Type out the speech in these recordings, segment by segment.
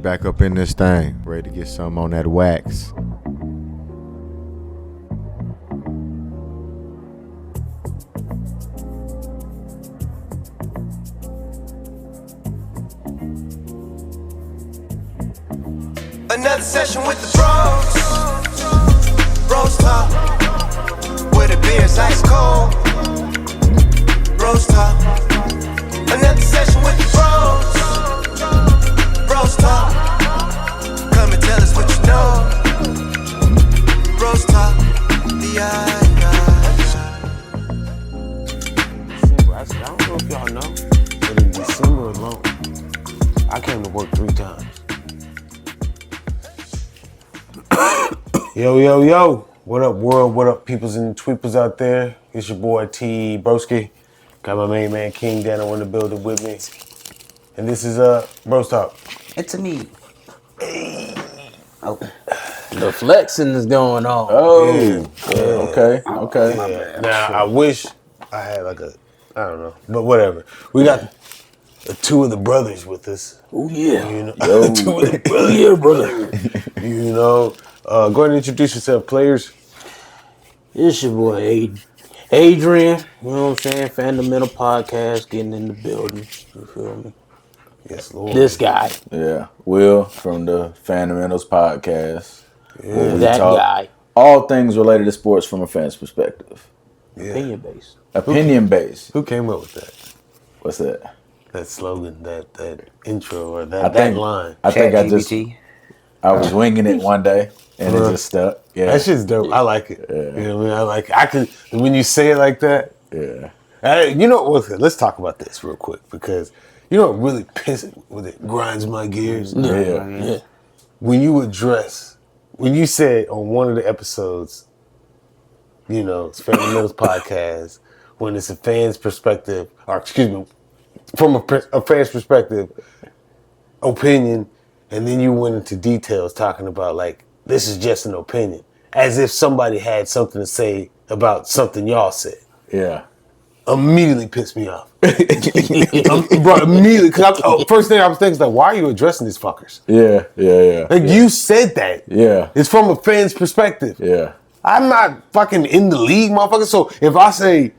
back up in this thing. Ready to get some on that wax. Another session with the bros. BrosTalk. Where the beer's ice cold. BrosTalk. Another session with the bros. BrosTalk. Come and tell us what you know. BrosTalk. I don't know if y'all know, but in December alone, I came to work 3 times. Yo. What up, world? What up, peoples and tweepers out there? It's your boy T. Broski. Got my main man King Dano in the building with me. And this is BrosTalk. It's a me. Hey. Oh. The flexing is going on. Oh, yeah. Okay. Yeah. Now, I wish I had I don't know, but whatever. We got 2 of the brothers with us. Oh, yeah. You know, 2 of the brothers. Yeah, brother. You know, go ahead and introduce yourself, players. It's your boy Adrian. You know what I'm saying? Fundamental Podcast getting in the building. You feel me? Yes, Lord. This guy. Yeah, Will from the Fundamentals Podcast. Yeah. That guy. All things related to sports from a fan's perspective. Yeah. Opinion based. Opinion based. Who came up with that? What's that? That slogan, that intro, or that line. I think ChatGPT. I was winging it one day and it just stuck. Yeah. That shit's dope. I like it. Yeah. You know what I mean? I like it. I can, when you say it like that. Yeah. You know what? Let's talk about this real quick, because you know what really grinds my gears? Yeah. When you said on one of the episodes, you know, it's Fundamentals Podcast, when it's a fan's perspective, or excuse me, from a fan's perspective, opinion, and then you went into details talking about, like, this is just an opinion, as if somebody had something to say about something y'all said. Yeah. Immediately pissed me off. Bro, immediately, because first thing I was thinking is, like, why are you addressing these fuckers? Yeah. Like, you said that. Yeah. It's from a fan's perspective. Yeah. I'm not fucking in the league, motherfucker. So if I say,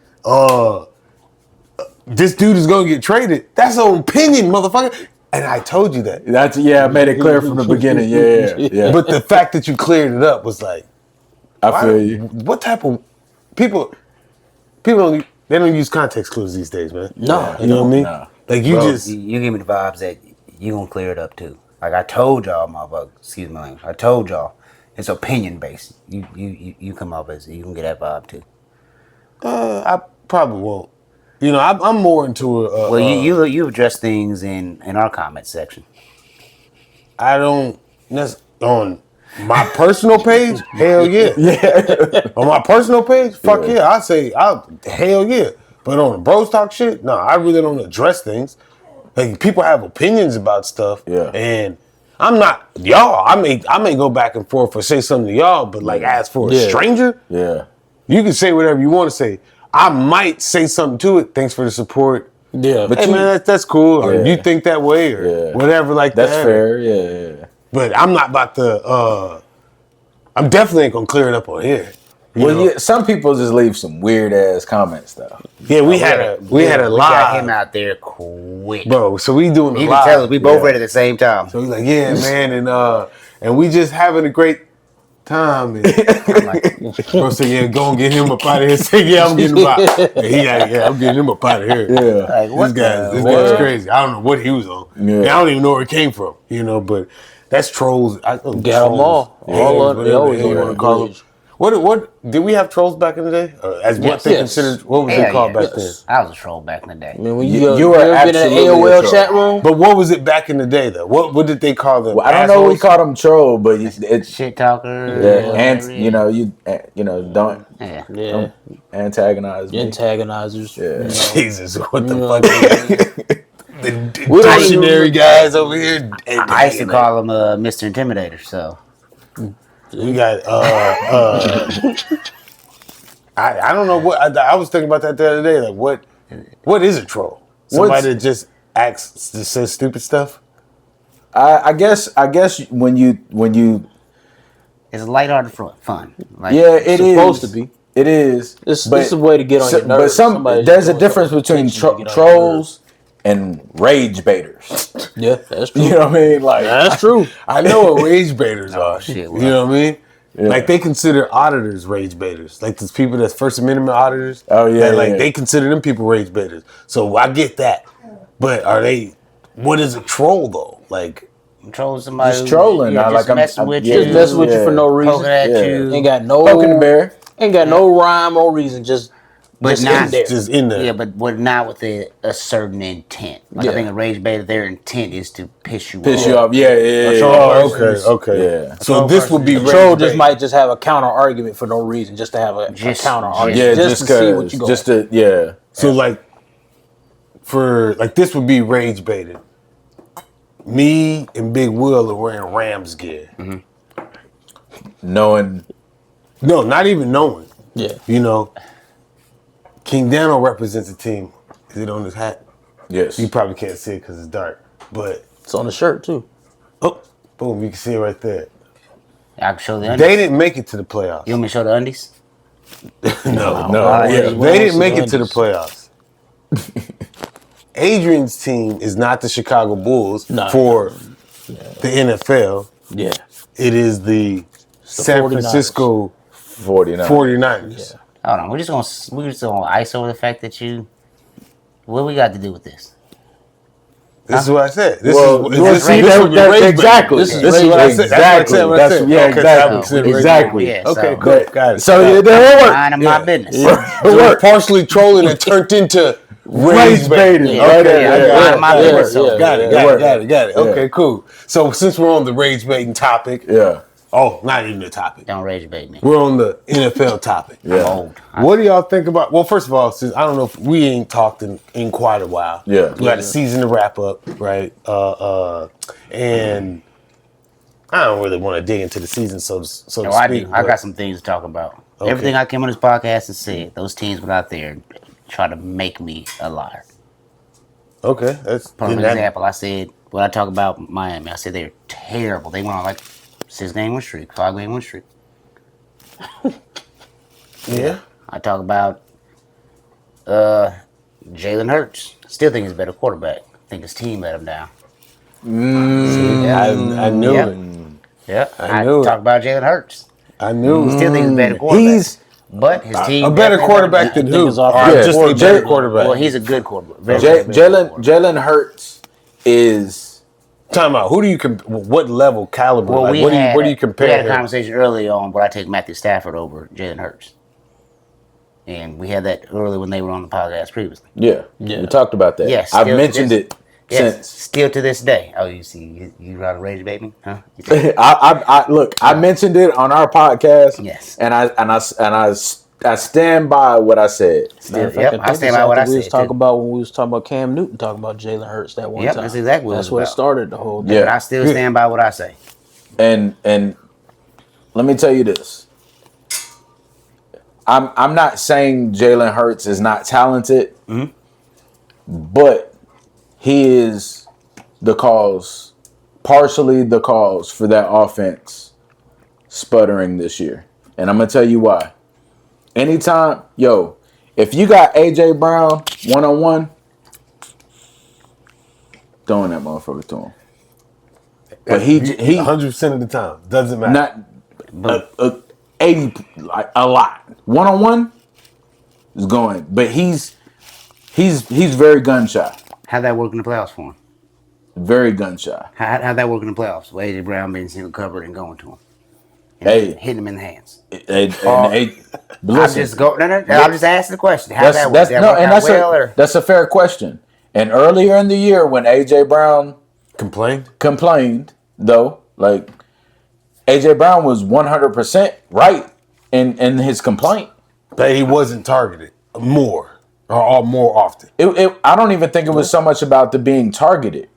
this dude is gonna get traded, that's an opinion, motherfucker. And I told you that. I made it clear from the beginning. Yeah. But the fact that you cleared it up was like, I feel you. What type of people don't use context clues these days, man. No. You know what I mean? No. Like, you Bro, just you give me the vibes that you gonna clear it up too. Like I told y'all, motherfucker. Excuse my language. I told y'all, it's opinion based. You come up as you can get that vibe too. I probably won't. You know, I'm more into a. Well, you address things in our comment section. I don't. On my personal page, hell yeah. On my personal page, fuck yeah. I say, hell yeah. But on the BrosTalk shit, no, I really don't address things. Like, people have opinions about stuff. Yeah. And I'm not y'all. I may go back and forth or say something to y'all, but like, as for a stranger, Yeah. you can say whatever you want to say. I might say something to it. Thanks for the support. Yeah. But hey, man, that's cool. Or you think that way, or whatever like That's that. fair. Yeah. But I'm not about to. I'm definitely ain't gonna clear it up on here. Well, yeah, some people just leave some weird ass comments though. Yeah, we had a We got live, him out there quick. bro. So we doing a You live. can tell us we both read at the same time. So he's like, yeah, man, and we just having a great time. And bro said, yeah, go and get him up out of here. Say, yeah, I'm getting him out. And I'm getting him up out of here. Yeah. Like, This guy's crazy. I don't know what he was on. Yeah. And I don't even know where it came from. You know, but that's trolls. Got them all. All of they always you want to call them. What did we have trolls back in the day? As what they considered? What was it called back then? I was a troll back in the day. I mean, when You you were ever been in an absolutely a AOL troll. chat room? But what was it back in the day though? What did they call them? Well, I don't know. We called them troll, but it's Shit talker. and you don't Yeah. antagonize me. Antagonizers. Yeah. Jesus, what the fuck? The We don't dictionary guys over here. I used to call him Mr. Intimidator. So We got I don't know what I was thinking about that the other day. Like, what is a troll? Somebody that just says stupid stuff. I guess when you It's lighthearted fun. Like, yeah, it is supposed to be. It is. This is a way to get on your nerves. But there's a difference between trolls and rage baiters. Yeah, that's true. You know what I mean? Like That's true. I know what rage baiters are. shit, You know what I mean? Yeah. Like they consider auditors rage baiters. Like those people that's First Amendment auditors. Oh, yeah, that, like yeah. they consider them people rage baiters. So I get that. But are they? What is a troll though? Like troll somebody. Just trolling. Yeah, Like, just I'm- messing with yeah, you. Just messing with you Yeah. for no reason. Poking at Yeah. you. Ain't got no poking the bear. Ain't got no rhyme or reason. Just But in not there. just in there. Yeah, but not with a certain intent. Like Yeah. I think a rage bait, their intent is to piss you off. Piss you off. Yeah. oh, okay. Yeah. So this would be The rage troll bait. just might just have a counter argument for no reason, just to have a counter argument, Yeah, just to see what you go. just to yeah. So like for like this would be rage baited. Me and Big Will are wearing Rams gear. Knowing No, not even knowing. Yeah, You know, King Dano represents a team. Is it on his hat? yes. You probably can't see it because it's dark. But it's on the shirt too. oh, boom, you can see it right there. I can show the undies. They didn't make it to the playoffs. You want me to show the undies? No, yeah. they didn't make it to the playoffs. Adrian's team is not the Chicago Bulls No. for the NFL. Yeah, It is the San 49ers. Francisco 49. 49ers. Hold on, we're just gonna ice over the fact that you. What we got to do with this? This is what I said. This Well, is you this, see this that, would be that- rage bait. exactly. This is This what I said. exactly. That's what I said. Yeah, Okay, exactly. that would consider rage Exactly. Yeah, Okay, so- good. Got it. So yeah, that will work. Mind of my business. So we're partially trolling and turned into rage baiting. baiting. Yeah, Right okay, there. yeah, Yeah, mind my yeah, business. yeah, Got it. yeah, Got worked. it. Got it. Got it. Yeah. Okay, cool. So since we're on the rage baiting topic, Yeah. oh, not even the topic. Don't rage bait me. We're on the NFL topic. I'm old. What do y'all think about? Well, first of all, since I don't know if we ain't talked in quite a while. Yeah. we got a season to wrap up, right? And I don't really want to dig into the season, so to No, I speak. do. I but- got some things to talk about. Okay. Everything I came on this podcast and said, those teams went out there and try to make me a liar. Okay, that's For that- example, I said, when I talk about Miami, I said they're terrible. They went on like 6-game win streak, 5-game win streak. Yeah. I talk about Jalen Hurts. Still think he's a better quarterback. I think his team let him down. I knew Yep. it. Yep. I knew it. talk about Jalen Hurts. I knew it. Still think he's a better quarterback. He's but his team a better definitely quarterback than think who? it's off- Or Yeah. just a better Jalen- quarterback. Well, he's a good quarterback. Very, very good quarterback. Jalen Hurts is Time out. Who do you what level caliber? Well, like, we what do had, you where do you compare we had a him? conversation early on where I take Matthew Stafford over Jalen Hurts. And we had that early when they were on the podcast previously. yeah. We talked about that. Yes, I've still- mentioned yes. it Yes, since. still to this day. Oh, you see, you try to rage bait me, huh? You think- I look. I mentioned it on our podcast. Yes. And I stand by what I said. Matter of Yep, fact, I think stand it's by what after I we was said, talking too. about when we was talking about Cam Newton, talking about Jalen Hurts that one Yep, time. that's exactly what it That's was what it about. started the whole thing. Yeah. But I still stand by what I say. And let me tell you this. I'm not saying Jalen Hurts is not talented, but he is the cause, partially the cause for that offense sputtering this year. And I'm gonna tell you why. Anytime, if you got AJ Brown 1-on-1, throwing that motherfucker to him. But he 100% of the time doesn't matter. not 80, like a lot. 1-on-1 is going, but he's very gun shy. How'd that work in the playoffs for him? Very gun shy. How'd that work in the playoffs? With A.J. Brown being single covered and going to him. And Hey. hitting him in the hands. But I'm listen, just I'm just asking the question. How'd that work? that's Did that no, work and out well, or? that's a fair question. And earlier in the year, when AJ Brown complained, though, like AJ Brown was 100% right in his complaint. That he wasn't targeted more or more often. I don't even think it was so much about the being targeted.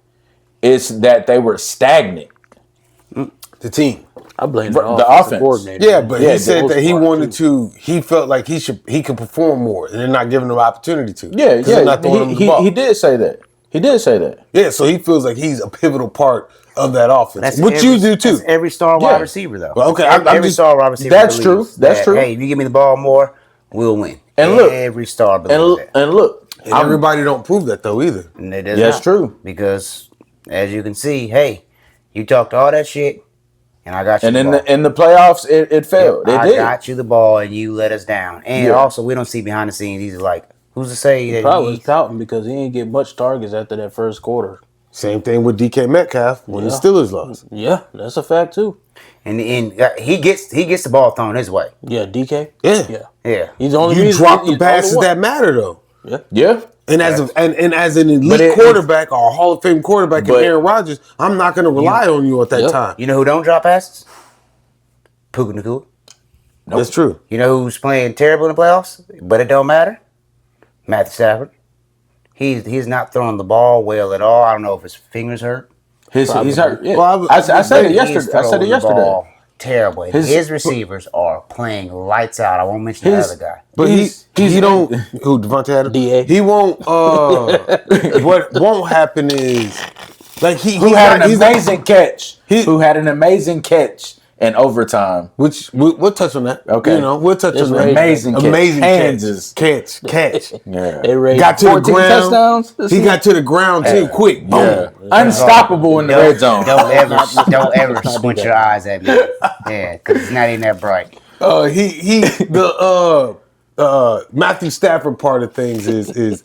It's that they were stagnant. The team. I blame The the offense. offense coordinator. Yeah, but Yeah, he said the that he most part, wanted to. He felt like he could perform more, and they're not giving him opportunity to. Yeah, 'Cause they're not throwing him the ball. he did say that. He did say that. Yeah, so he feels like he's a pivotal part of that offense. Which you do too. That's every star Yeah. wide receiver though. Well, okay, every star wide receiver. That's believes true. That's that, true. Hey, if you give me the ball more, we'll win. And look, every star believes that. And look, And everybody don't prove that though either. And it is that's not. true. Because as you can see, hey, you talked all that shit, and I got you. And the in ball. the playoffs, it failed. I It did. got you the ball, and you let us down. And also, we don't see behind the scenes. He's like, who's to say that Probably was pouting because he didn't get much targets after that first quarter. Same thing with DK Metcalf when the Steelers lost. Yeah, that's a fact too. And he gets the ball thrown his way. Yeah, DK. Yeah. Yeah, He's the only You reason. drop he's the the passes only that matter though. Yeah. And as an elite it- quarterback or a Hall of Fame quarterback in but- Aaron Rodgers, I'm not going to rely on you at that time. You know who don't drop passes? Puka Nacua. That's true. You know who's playing terrible in the playoffs, but it don't matter? Matthew Stafford. He's not throwing the ball well at all. I don't know if his fingers hurt. He's hurt. Yeah. Well, I said it He's yesterday. I said it throwing the yesterday. ball terrible. His- His receivers are playing lights out. I won't mention the other guy. But he don't who Devontae Adams? DA. He won't what won't happen is like Who had an amazing catch? Who had an amazing catch in overtime? which we'll touch on that. Okay. You know, we'll touch It's on that. amazing catch. Amazing Kansas. catch. Yeah. They raised Got to the 14 ground. touchdowns this He year? got to the ground too quick. Boom. Yeah. Unstoppable in the red zone. Don't ever squint your eyes at me. Yeah, because it's not even that bright. Matthew Stafford part of things is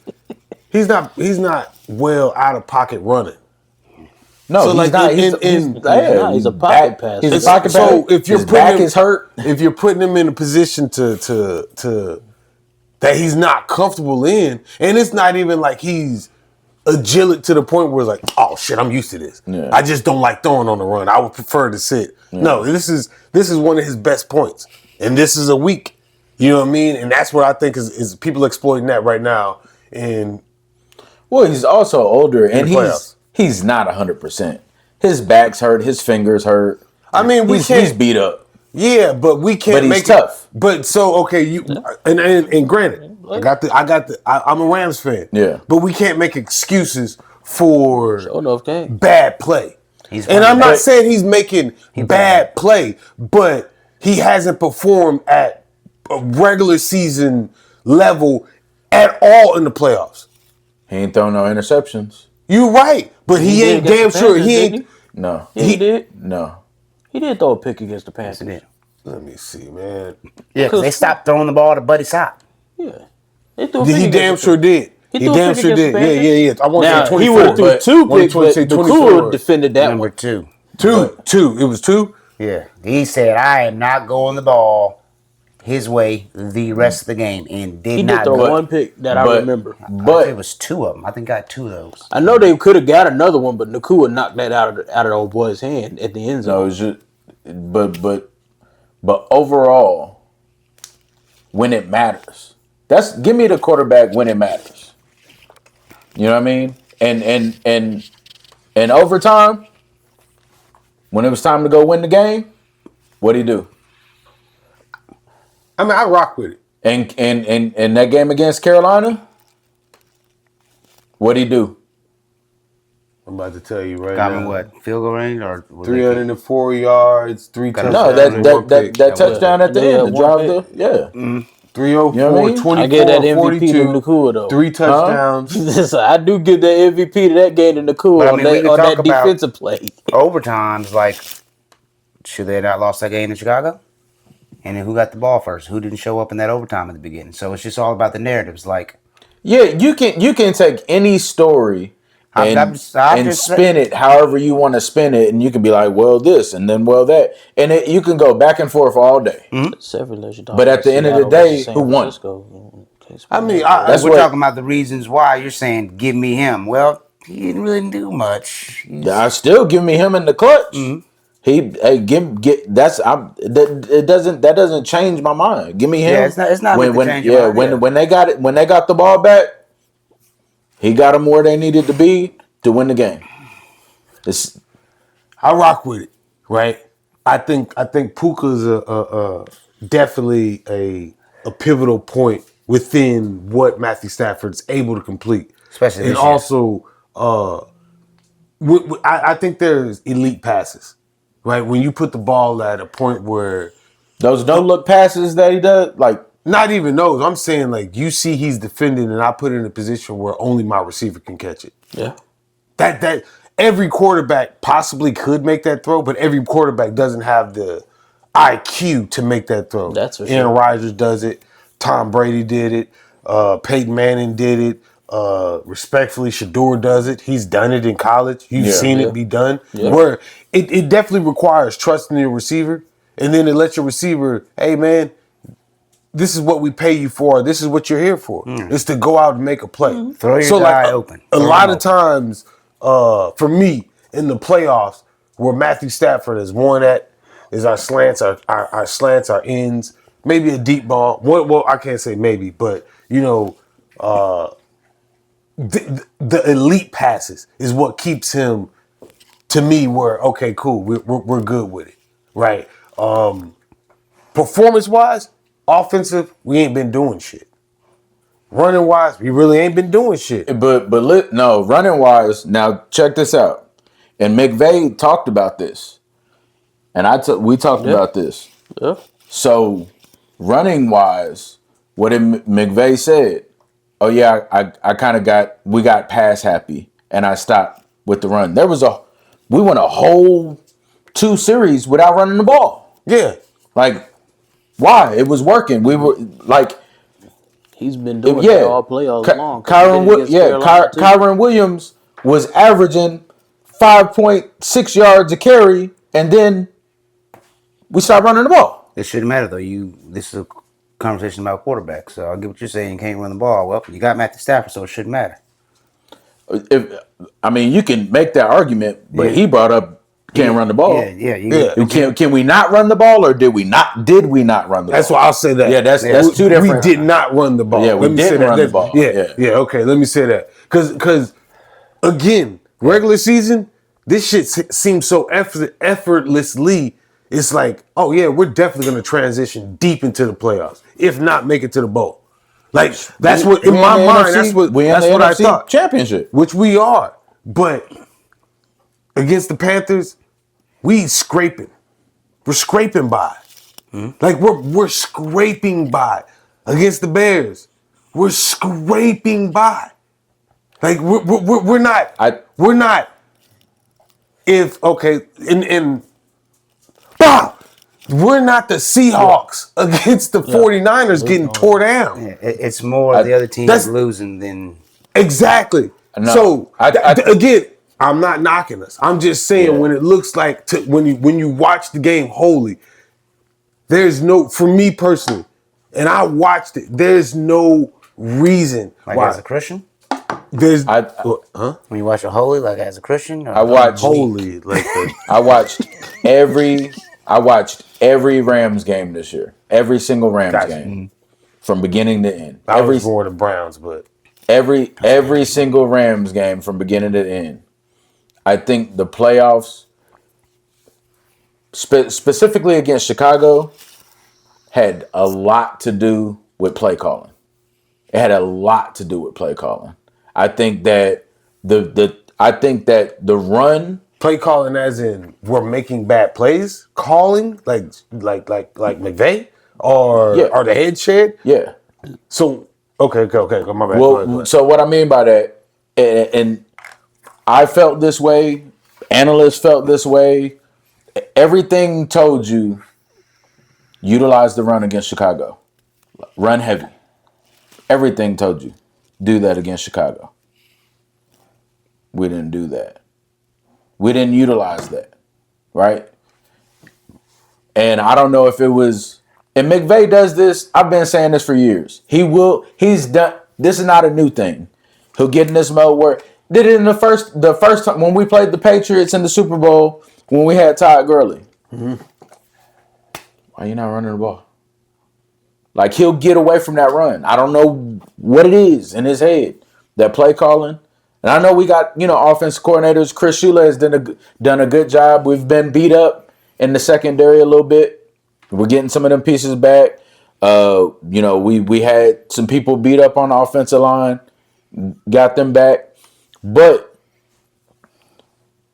he's not well out of pocket running. No, So, he's like, not. he's a pocket passer. He's a pocket passer. So if you're His putting back him, is hurt. if you're putting him in a position to that he's not comfortable in, and it's not even like he's agile to the point where it's like, oh shit, I'm used to this. Yeah. I just don't like throwing on the run. I would prefer to sit. No, this is one of his best points, and this is a week. You know what I mean? And that's what I think is people exploiting that right now. And Well, he's also older, and the playoffs. he's not 100%. His back's hurt. His fingers hurt. I mean, He's beat up. Yeah, but we can't But he's make tough. it. But so okay, you and granted, I'm a Rams fan. Yeah. But we can't make excuses for enough game. bad play. He's And I'm not playing saying he's making bad play, but he hasn't performed at a regular season level at all in the playoffs. He ain't throwing no interceptions. You're right, but he ain't did damn against the sure Panthers, he didn't ain't. No. He did. No. He did throw a pick against the Panthers. did. Let me see, man. Yeah, 'cause they stopped throwing the ball to Buddy Sop. Yeah. They threw a He pick against damn the sure did. He threw a damn pick sure against did. the Yeah, Panthers. yeah, yeah. I want to Now, say 24. he would have threw but two wanted picks, to but say the 24. Nakua defended that Number one. two. Two. It was two. Yeah. He said, I am not going the ball his way the rest of the game, and did He not did throw go. one pick that I remember. I think But it was two of them. I think got two of those. I know they could have got another one, but Nakua knocked that out of the old boy's hand at the end no, zone. it's just, but overall, when it matters, give me the quarterback when it matters. You know what I mean? And overtime, when it was time to go win the game, what'd he do? I mean, I rock with it. And that game against Carolina, what'd he do? I'm about to tell you right Got now. me what? Field goal range or was they- 304 yards, 3 touchdowns. No, that touchdown at the Yeah, end, the one drive, pick. 304, You know what I mean? 24, I gave that MVP 42, to Nakua though. 3 touchdowns. I do give that MVP to that game to Nakua But, I on mean, we that, can on talk that about- defensive play. overtimes, like, should they have not lost that game in Chicago? And then who got the ball first? Who didn't show up in that overtime at the beginning? So it's just all about the narratives. Like, Yeah, you can take any story and, I'm just spin it however you want to spin it, and you can be like, well, this, and then well that, and you can go back and forth all day. But at the end of the day, who won? I mean, That's we're what- talking about the reasons why. You're saying, give me him. Well, he didn't really do much. I still give me him in the clutch. That doesn't change my mind. Give me him. Yeah, it's not meant to change your mind, when they got the ball back, he got them where they needed to be to win the game. I rock with it, right? I think Puka's a definitely a pivotal point within what Matthew Stafford's able to complete, Especially and this year. also I think there's elite passes, right? When you put the ball at a point where Those no look passes that he does, like not even those. I'm saying like you see he's defending, and I put it in a position where only my receiver can catch it. Yeah. That every quarterback possibly could make that throw, but every quarterback doesn't have the IQ to make that throw. That's for Aaron sure. Rodgers does it. Tom Brady did it. Peyton Manning did it. Respectfully, Shador does it. He's done it in college. You've seen it be done. Yeah. Where it definitely requires trust in your receiver, and then it lets your receiver, hey man, this is what we pay you for. This is what you're here for. It's to go out and make a play. Throw your guy open. A Throw lot him of times, for me in the playoffs, where Matthew Stafford has won at is our slants, our slants, our ends, maybe a deep ball. Well, I can't say maybe, but the elite passes is what keeps him to me. Where okay, cool, we're good with it, right? Performance wise, offensive, we ain't been doing shit. Running wise, we really ain't been doing shit. no, running wise. Now check this out. And McVay talked about this, and we talked about this. Yeah. So running wise, what McVay said? Oh yeah, I kind of we got pass happy, and I stopped with the run. We went a whole 2 series without running the ball. Yeah. Like, why? It was working. We were like, He's been doing it all playoffs long. Kyron Williams was averaging 5.6 yards a carry, and then we stopped running the ball. It shouldn't matter though. This is a conversation about quarterbacks. So I get what you're saying. You can't run the ball. Well, you got Matthew Stafford, so it shouldn't matter. You can make that argument, but he brought up can't run the ball. Can we not run the ball, or did we not run the ball? That's why I'll say that. Yeah, that's two different. We did not run the ball. Yeah, we didn't run the ball. Yeah. Okay, let me say that because again, regular season, this shit seems so effortlessly. It's like, oh yeah, we're definitely going to transition deep into the playoffs, if not make it to the bowl. Like that's what in my mind. That's what I thought. Championship, which we are, but against the Panthers, we scraping. We're scraping by. Like we're scraping by against the Bears. We're scraping by. Like we're not. We're not. If okay, we're not the Seahawks against the 49ers getting tore down. Yeah, it's more the other team is losing than exactly. So again, I'm not knocking us. I'm just saying when it looks like when you watch the game wholly, there's no, for me personally, and I watched it. There's no reason why. As a Christian. There's when you watch it wholly, like as a Christian. I watched wholly like I watched every Rams game this year. Every single Rams game, from beginning to end. I was more the Browns, but every single Rams game from beginning to end. I think the playoffs, specifically against Chicago, had a lot to do with play calling. It had a lot to do with play calling. I think that the run. Play calling, as in we're making bad plays, calling like McVay or the head shed. Yeah. So okay, my bad. Well, go ahead. So what I mean by that, and I felt this way, analysts felt this way. Everything told you utilize the run against Chicago, run heavy. Everything told you do that against Chicago. We didn't do that. We didn't utilize that, right? And I don't know if it was. And McVay does this. I've been saying this for years. He's done. This is not a new thing. He'll get in this mode where did it in the first time when we played the Patriots in the Super Bowl when we had Todd Gurley. Why are you not running the ball? Like he'll get away from that run. I don't know what it is in his head, that play calling. And I know we got, offensive coordinators. Chris Shula has done a good job. We've been beat up in the secondary a little bit. We're getting some of them pieces back. We had some people beat up on the offensive line, got them back. But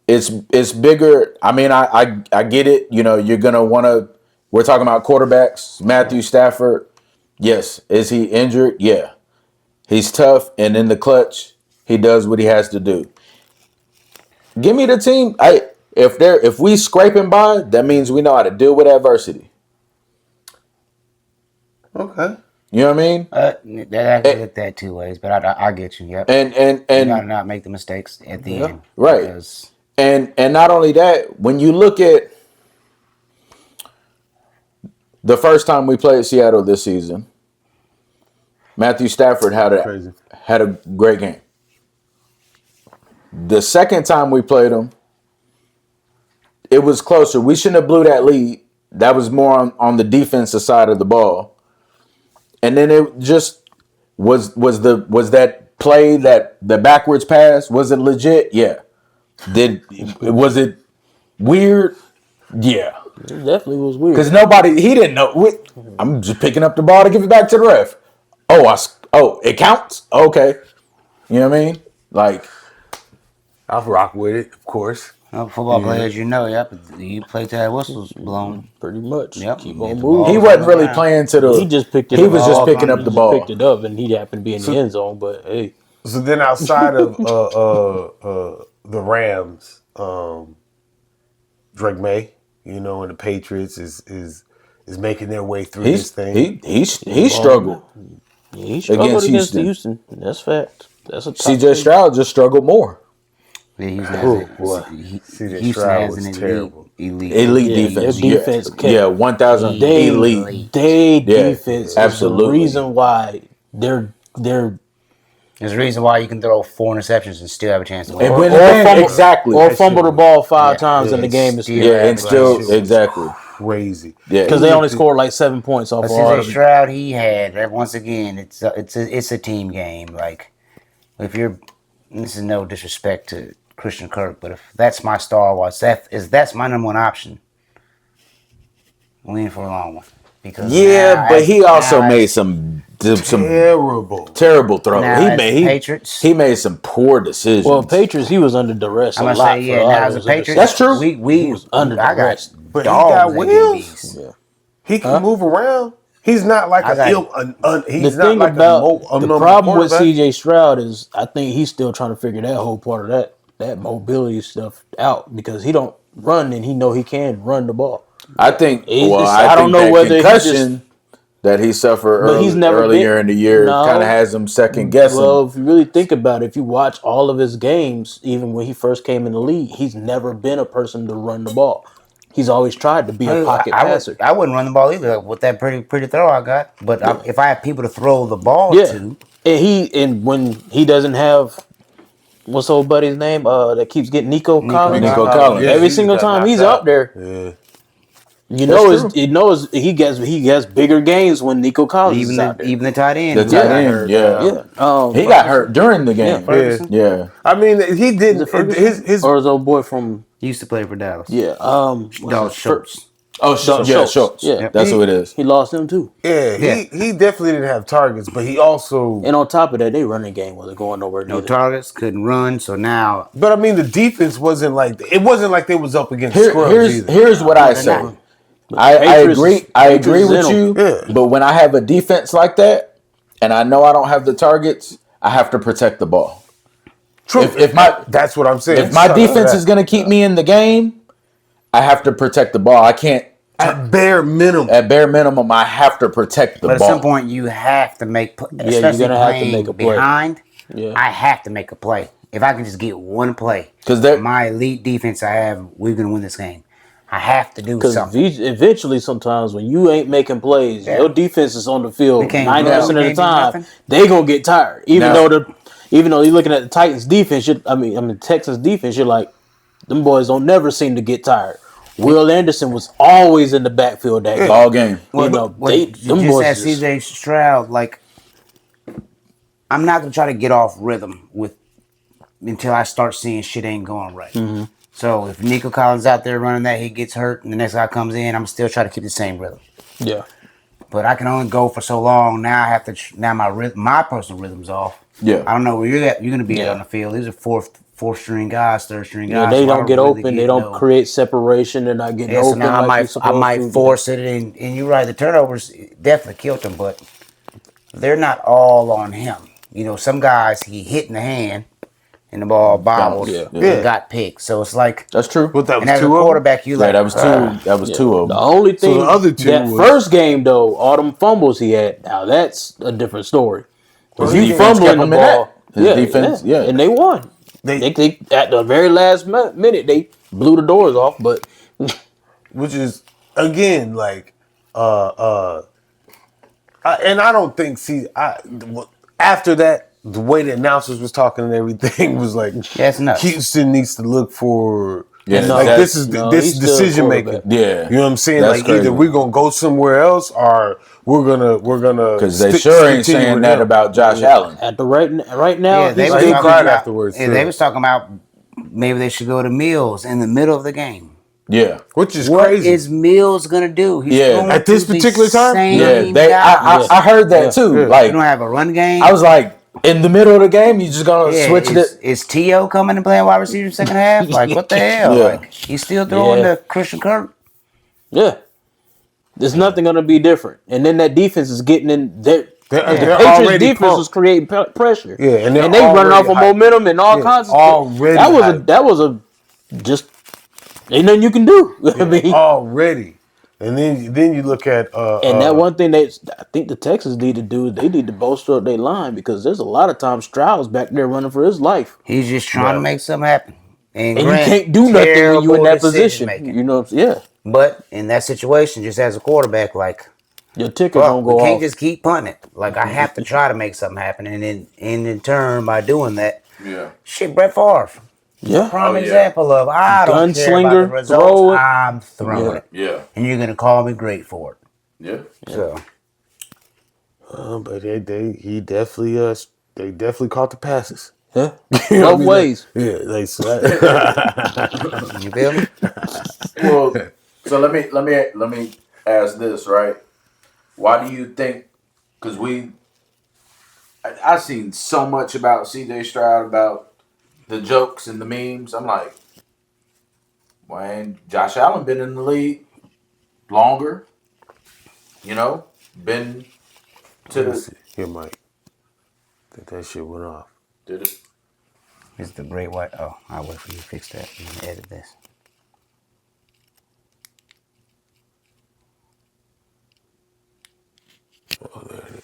it's bigger. I mean, I get it. You know, you're gonna want to. We're talking about quarterbacks. Matthew Stafford. Yes, is he injured? Yeah, he's tough, and in the clutch, he does what he has to do. Give me the team. If we scraping by, that means we know how to deal with adversity. Okay. You know what I mean? That I can look that two ways, but I get you. Yep. And You gotta not make the mistakes at the end, right. because And not only that, when you look at the first time we played Seattle this season, Matthew Stafford had a great game. The second time we played him, it was closer. We shouldn't have blew that lead. That was more on the defensive side of the ball. And then it just was that play, that the backwards pass, was it legit? Yeah. Was it weird? Yeah. It definitely was weird. Because he didn't know. I'm just picking up the ball to give it back to the ref. It counts? Okay. You know what I mean? Like, I'll rock with it, of course. football players, you play till that whistle's blown. Pretty much. Yep. Keep Get on the moving. ball. he wasn't really playing to the. He just picked it He up. was just picking up the ball. Picked it up, and he happened to be in the end zone. But hey, So then, outside of the Rams, Drake May, and the Patriots is making their way through this thing. He struggled. he struggled Against against Houston. Houston. That's fact. That's a top CJ team. Stroud just struggled more. Yeah, Houston CJ Houston Stroud has was an terrible. elite Elite Yeah, defense. their defense kept- Yeah, 1,000 They elite. defense is absolutely. the reason why they're There's a reason why you can throw 4 interceptions and still have a chance to win. And win the game, exactly. or fumble the ball five Yeah, times in the game still and still exactly. Crazy. Yeah, because they only scored like 7 points off But of all CJ of it. Stroud, he had once again. It's a team game. Like if you're, this is no disrespect to Christian Kirk, but if that's my star, that's my number one option. I'm in for a long one because but he also made some terrible throws. Patriots. He made some poor decisions. Well, Patriots, he was under duress a I'm gonna lot. say for a lot now of as a those Patriots. That's true. He was under I got duress. But he dogs got that get wheels. beat. He can move around. He's not like The thing about the problem with CJ Stroud is, I think he's still trying to figure that whole part of that mobility stuff out, because he don't run and he know he can run the ball. I think. I don't know whether he concussion that he suffered But he's never earlier in the year No. kind of has him second guessing. Well, if you really think about it, if you watch all of his games, even when he first came in the league, he's never been a person to run the ball. He's always tried to be a pocket passer. I wouldn't run the ball either with that pretty throw I got. But if I have people to throw the ball to, and when he doesn't have, what's old buddy's name? That keeps getting Nico Collins. Nico Collins. Yeah, Every he single got time knocked he's out. up there. Yeah. He gets bigger gains when Nico Collins is out there. even the tight end. The tight end, he got hurt during the game. Yeah. I mean, he didn't. His or his old boy from He used to play for Dallas. Schultz. Schultz. Yeah, That's who it is. He lost him too. he definitely didn't have targets, but he also. And on top of that, they running game wasn't going nowhere. No neither. targets, couldn't run. So now, But I mean, the defense wasn't like they was up against scrubs either. Here's what I say. not. I Patriots- agree. I agree Patriots with in you. 'em. Yeah. But when I have a defense like that, and I know I don't have the targets, I have to protect the ball. True. If my That's what I'm saying. if my defense is going to keep me in the game, I have to protect the ball. I can't. at bare minimum. At bare minimum, I have to protect the but ball. at some point you have to make, you're especially gonna have to playing make a play. behind. Yeah. I have to make a play. If I can just get one play, 'Cause they're- my elite defense I have, we're gonna win this game. I have to do Because something. eventually, sometimes when you ain't making plays, Yeah. your defense is on the field We can't 90% run, of we the can't do time. nothing. They gonna get tired, even Now- though you're looking at the Titans defense. I mean Texas defense. You're like, them boys don't never seem to get tired. Will Anderson was always in the backfield that game. All game. You know, them just boys as just- CJ Stroud, like I'm not gonna try to get off rhythm until I start seeing shit ain't going right. Mm-hmm. So if Nico Collins out there running that, he gets hurt, and the next guy comes in, I'm still trying to keep the same rhythm. Yeah. But I can only go for so long. Now I have to. Now my personal rhythm's off. Yeah. I don't know where you're at. You're gonna be at on the field. These are 4th-string guys, 3rd-string guys. Yeah, they so I don't get really open. They don't create separation. They're not getting so open now like you're I supposed might to. force it, and you're right. The turnovers definitely killed them, but they're not all on him. You know, some guys he hit in the hand, and the ball bobbled, and got picked. So it's like That's true. But that and was as a two of them? quarterback, you like that was two. That was two of The them. only thing, the other two that was- first game though, all them fumbles he had. Now that's a different story. Because His you defense fumbling kept the him in ball, that. His defense, yeah. and they won. They at the very last minute they blew the doors off, but Which is again like and I don't think after that the way the announcers was talking and everything was like That's nuts. Houston needs to look for Yeah, like that's- this he's still a decision making. quarterback. Yeah. You know what I'm saying? That's Like either crazy. we're gonna go somewhere else or we're gonna Because they sure ain't saying that about Josh Allen. at the right now, yeah, they he's were he still talking cried about, afterwards, yeah, too. they was talking about maybe they should go to Mills in the middle of the game. Yeah. which is What crazy. is Mills gonna do? He's Yeah. going At this to the particular time? same Yeah. guy. I heard that too. Yeah. Like You don't have a run game. I was like, in the middle of the game, you just gonna switch it. Is T.O. coming and playing wide receiver second half? Like what the hell? Yeah. Like he's still throwing Yeah. to Christian Kirk. Yeah. There's nothing going to be different. And then that defense is getting in there. They're The Patriots already defense pumped. was creating pressure. Yeah, and they they're running off already of hyped. momentum and all Yeah, kinds of already stuff. That was a just ain't nothing you can do. I mean, already. And then you look at and that one thing I think the Texans need to do is they need to bolster up their line because there's a lot of times Stroud's back there running for his life. He's just trying to make something happen. And you can't do nothing when you in that position. decision-making. You know, yeah. But in that situation, just as a quarterback, like, Your ticket bro, don't we go can't off. just keep punting it. Like, I have to try to make something happen. And in turn, by doing that, Yeah. shit, Brett Favre. Yeah. Prime yeah. example of, I don't care about the Gunslinger, results, throw it. I'm throwing it. Yeah. And you're going to call me great for it. Yeah. So, but they definitely caught the passes. Yeah. You know what I Both mean? ways. Yeah, like so that, you feel me? Well, so let me ask this, right? Why do you think? Because I've seen so much about CJ Stroud, about the jokes and the memes. I'm like, why ain't Josh Allen been in the league longer? You know, been to the. here, Mike. I think that shit went off. Did it? It's the great white. Oh, I'll wait for you to fix that and edit this. Oh, there it is.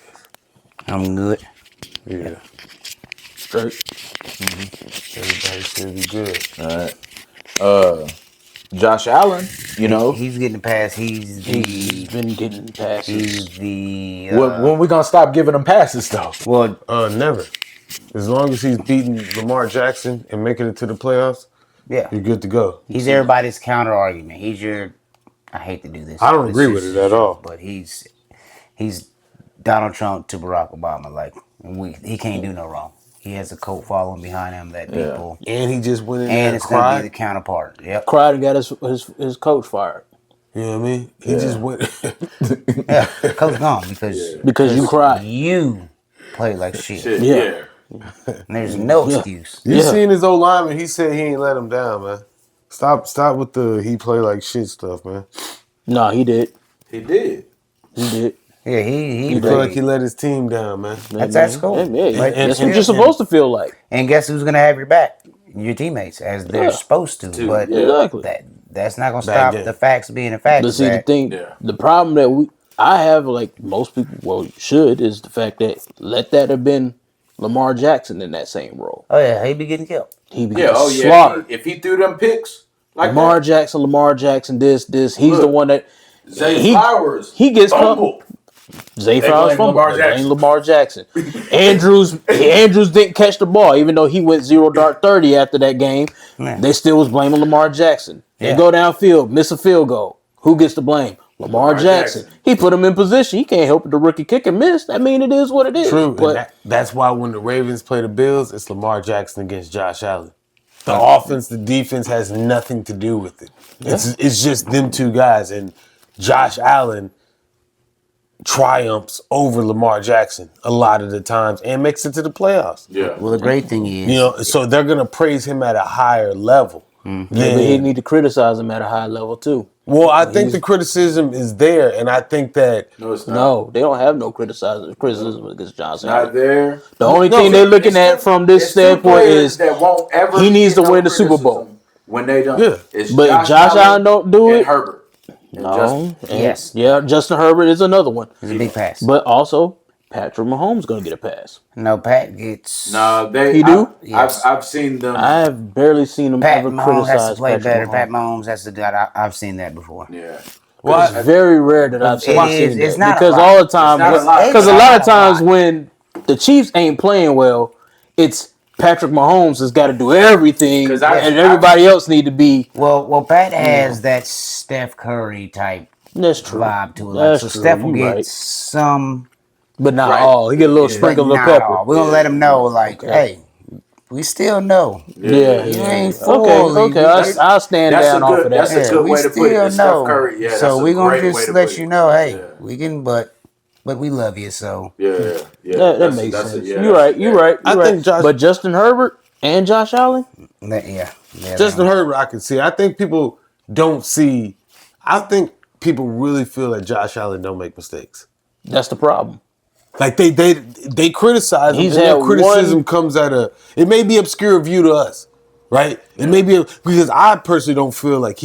I'm good. Yeah, Straight. everybody should be good. All right. Josh Allen, you know, He's getting past. He's been getting passes. He's the. when we gonna stop giving him passes though? Well, Never. As long as he's beating Lamar Jackson and making it to the playoffs, yeah. you're good to go. He's everybody's counter argument. He's your. I hate to do this. I don't This agree is with it just at all. But he's Donald Trump to Barack Obama. Like he can't do no wrong. He has a cult following behind him that people. And he just went in there And and it's gonna be cried. the counterpart. Yep. Cried and got his coach fired You know what I mean? He just went. Yeah. Coach gone because because you cried. you play like shit. Yeah. And there's no excuse. You Yeah. seen his old lineman? He said he ain't let him down, man. Stop with the he play like shit stuff, man. No, he did. He did. He did. Yeah, he He feel like he let his team down, man. That's cool. Yeah, Like, that's and- what you're supposed to feel like. And guess who's gonna have your back? Your teammates, as they're Yeah. supposed to. But Exactly. that's not gonna Back stop then. the facts being a fact. But see, the that thing, Yeah. the problem that I have, like most people, should, is the fact that let that have been Lamar Jackson in that same role. Oh yeah, he be getting killed. He be Yeah. getting Oh yeah. slaughtered. If he threw them picks like Lamar Jackson, this. He's Look, the one that Zay Flowers, he gets fumbled. Zay They Flowers blame fumble. Lamar They blame Jackson. Lamar Jackson. Andrews didn't catch the ball, even though he went 0-30 after that game. Yeah. They still was blaming Lamar Jackson. They Yeah. go downfield, miss a field goal. Who gets the blame? Lamar Jackson. He put him in position. He can't help it. The rookie kicker missed. I mean, it is what it is. True, But and that's why when the Ravens play the Bills, it's Lamar Jackson against Josh Allen. The offense, the defense has nothing to do with it. It's just them two guys, and Josh Allen triumphs over Lamar Jackson a lot of the times and makes it to the playoffs. Yeah. Well, the great thing is, So they're gonna praise him at a higher level. Yeah, but he need to criticize him at a high level too. Well, I think the criticism is there, and I think that No, it's not. No, they don't have no criticism against Johnson. Not there. The only thing they're looking at from this standpoint is that won't ever he needs to get no win the Super Bowl. criticism when they don't. Yeah. It's But Josh Allen don't do and it. Herbert. And Justin. yes, Yeah, Justin Herbert is another one. it's a big pass. But also, Patrick Mahomes going to get a pass. No, Pat gets. No, they. He do? Yes. I've seen them. I have barely seen him Pat ever Mahomes has to criticize play Patrick better. Mahomes. Pat Mahomes has to do that. I've seen that before. Yeah. It's very rare that I've seen It's that. not a Because lot. all the time, It's not a lot. because a It's lot not of a times lot. when the Chiefs ain't playing well, it's Patrick Mahomes has got to do everything, 'Cause and everybody else need to be. Well, Pat has that Steph Curry type That's true. vibe to it. That's So true. Steph will You get right. some, But not Right. all. He get a little but sprinkle of not pepper. all. We're gonna let him know, like, hey, we still know. Yeah. You ain't Okay. fully. I'll stand That's down a off good. of that. That's a good we way to put it. still And Steph know. Curry. Yeah. So we we're gonna way just to let put you it. know, hey, Yeah. we can, but we love you. So Yeah. That makes That's sense. it. Yeah, You're right. You're right. I think Josh- But Justin Herbert and Josh Allen, yeah. Justin Herbert, I can see. I think people don't see. I think people really feel that Josh Allen don't make mistakes. that's the problem. Like they criticize him, He's and their had criticism one- comes at it may be obscure view to us, right? It may be because I personally don't feel like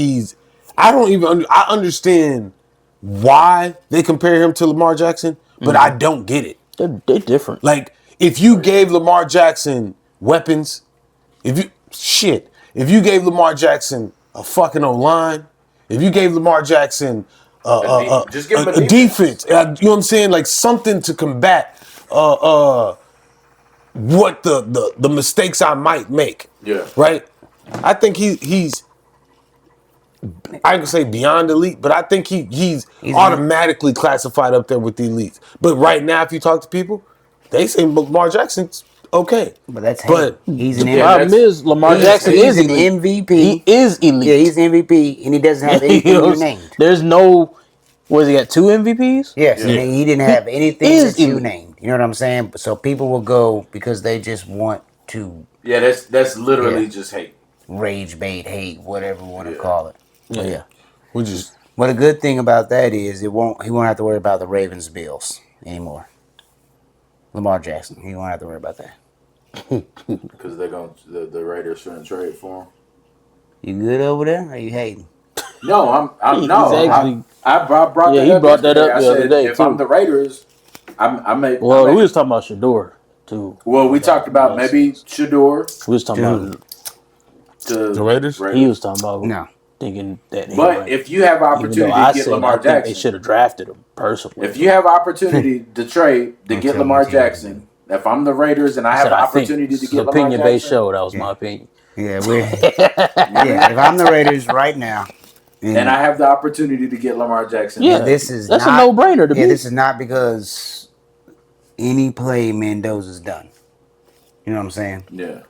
I understand why they compare him to Lamar Jackson, but I don't get it. They're different. Like if you gave Lamar Jackson weapons, if you gave Lamar Jackson a fucking O-line, if you gave Lamar Jackson just give him a defense, you know what I'm saying? Like something to combat what the mistakes I might make. Yeah. Right? I think he's I can say beyond elite, but I think he's automatically classified up there with the elites. But right now, if you talk to people, they say Lamar Jackson's okay. But that's he's The an problem is Lamar Jackson he's is an elite. MVP. He is elite. Yeah, he's an MVP, and he doesn't have anything you named. There's no. Was he got 2 MVPs? Yes, and he didn't have anything is that you elite. named. You know what I'm saying? So people will go because they just want to Yeah. That's literally just hate. rage bait, hate, whatever you want to call it. But yeah. We just But a good thing about that is he won't have to worry about the Ravens Bills anymore. Lamar Jackson, he won't have to worry about that. Because they're going the Raiders shouldn't trade for him. You good over there? Or are you hating? No, I'm He's no. actually- I brought Yeah, that he up. brought that yesterday. up I the said, other day, if too. I'm the Raiders, I may. Well, I may, we was talking about Shador too. well, we talked about maybe Shador. We was talking about. the Raiders. He was talking about No. thinking that. But if you have even opportunity though I to get said Lamar I think they Jackson, should have drafted him personally. if you have opportunity to trade to get tell Lamar me, tell me. Jackson, if I'm the Raiders and I I have said, an I think opportunity to it's get an Lamar opinion-based Jackson, show. That was my opinion. Yeah, yeah. If I'm the Raiders right now, and I have the opportunity to get Lamar Jackson, Yeah. this is That's not, a no-brainer to yeah, me. this is not because any play Mendoza's done. You know what I'm saying? yeah.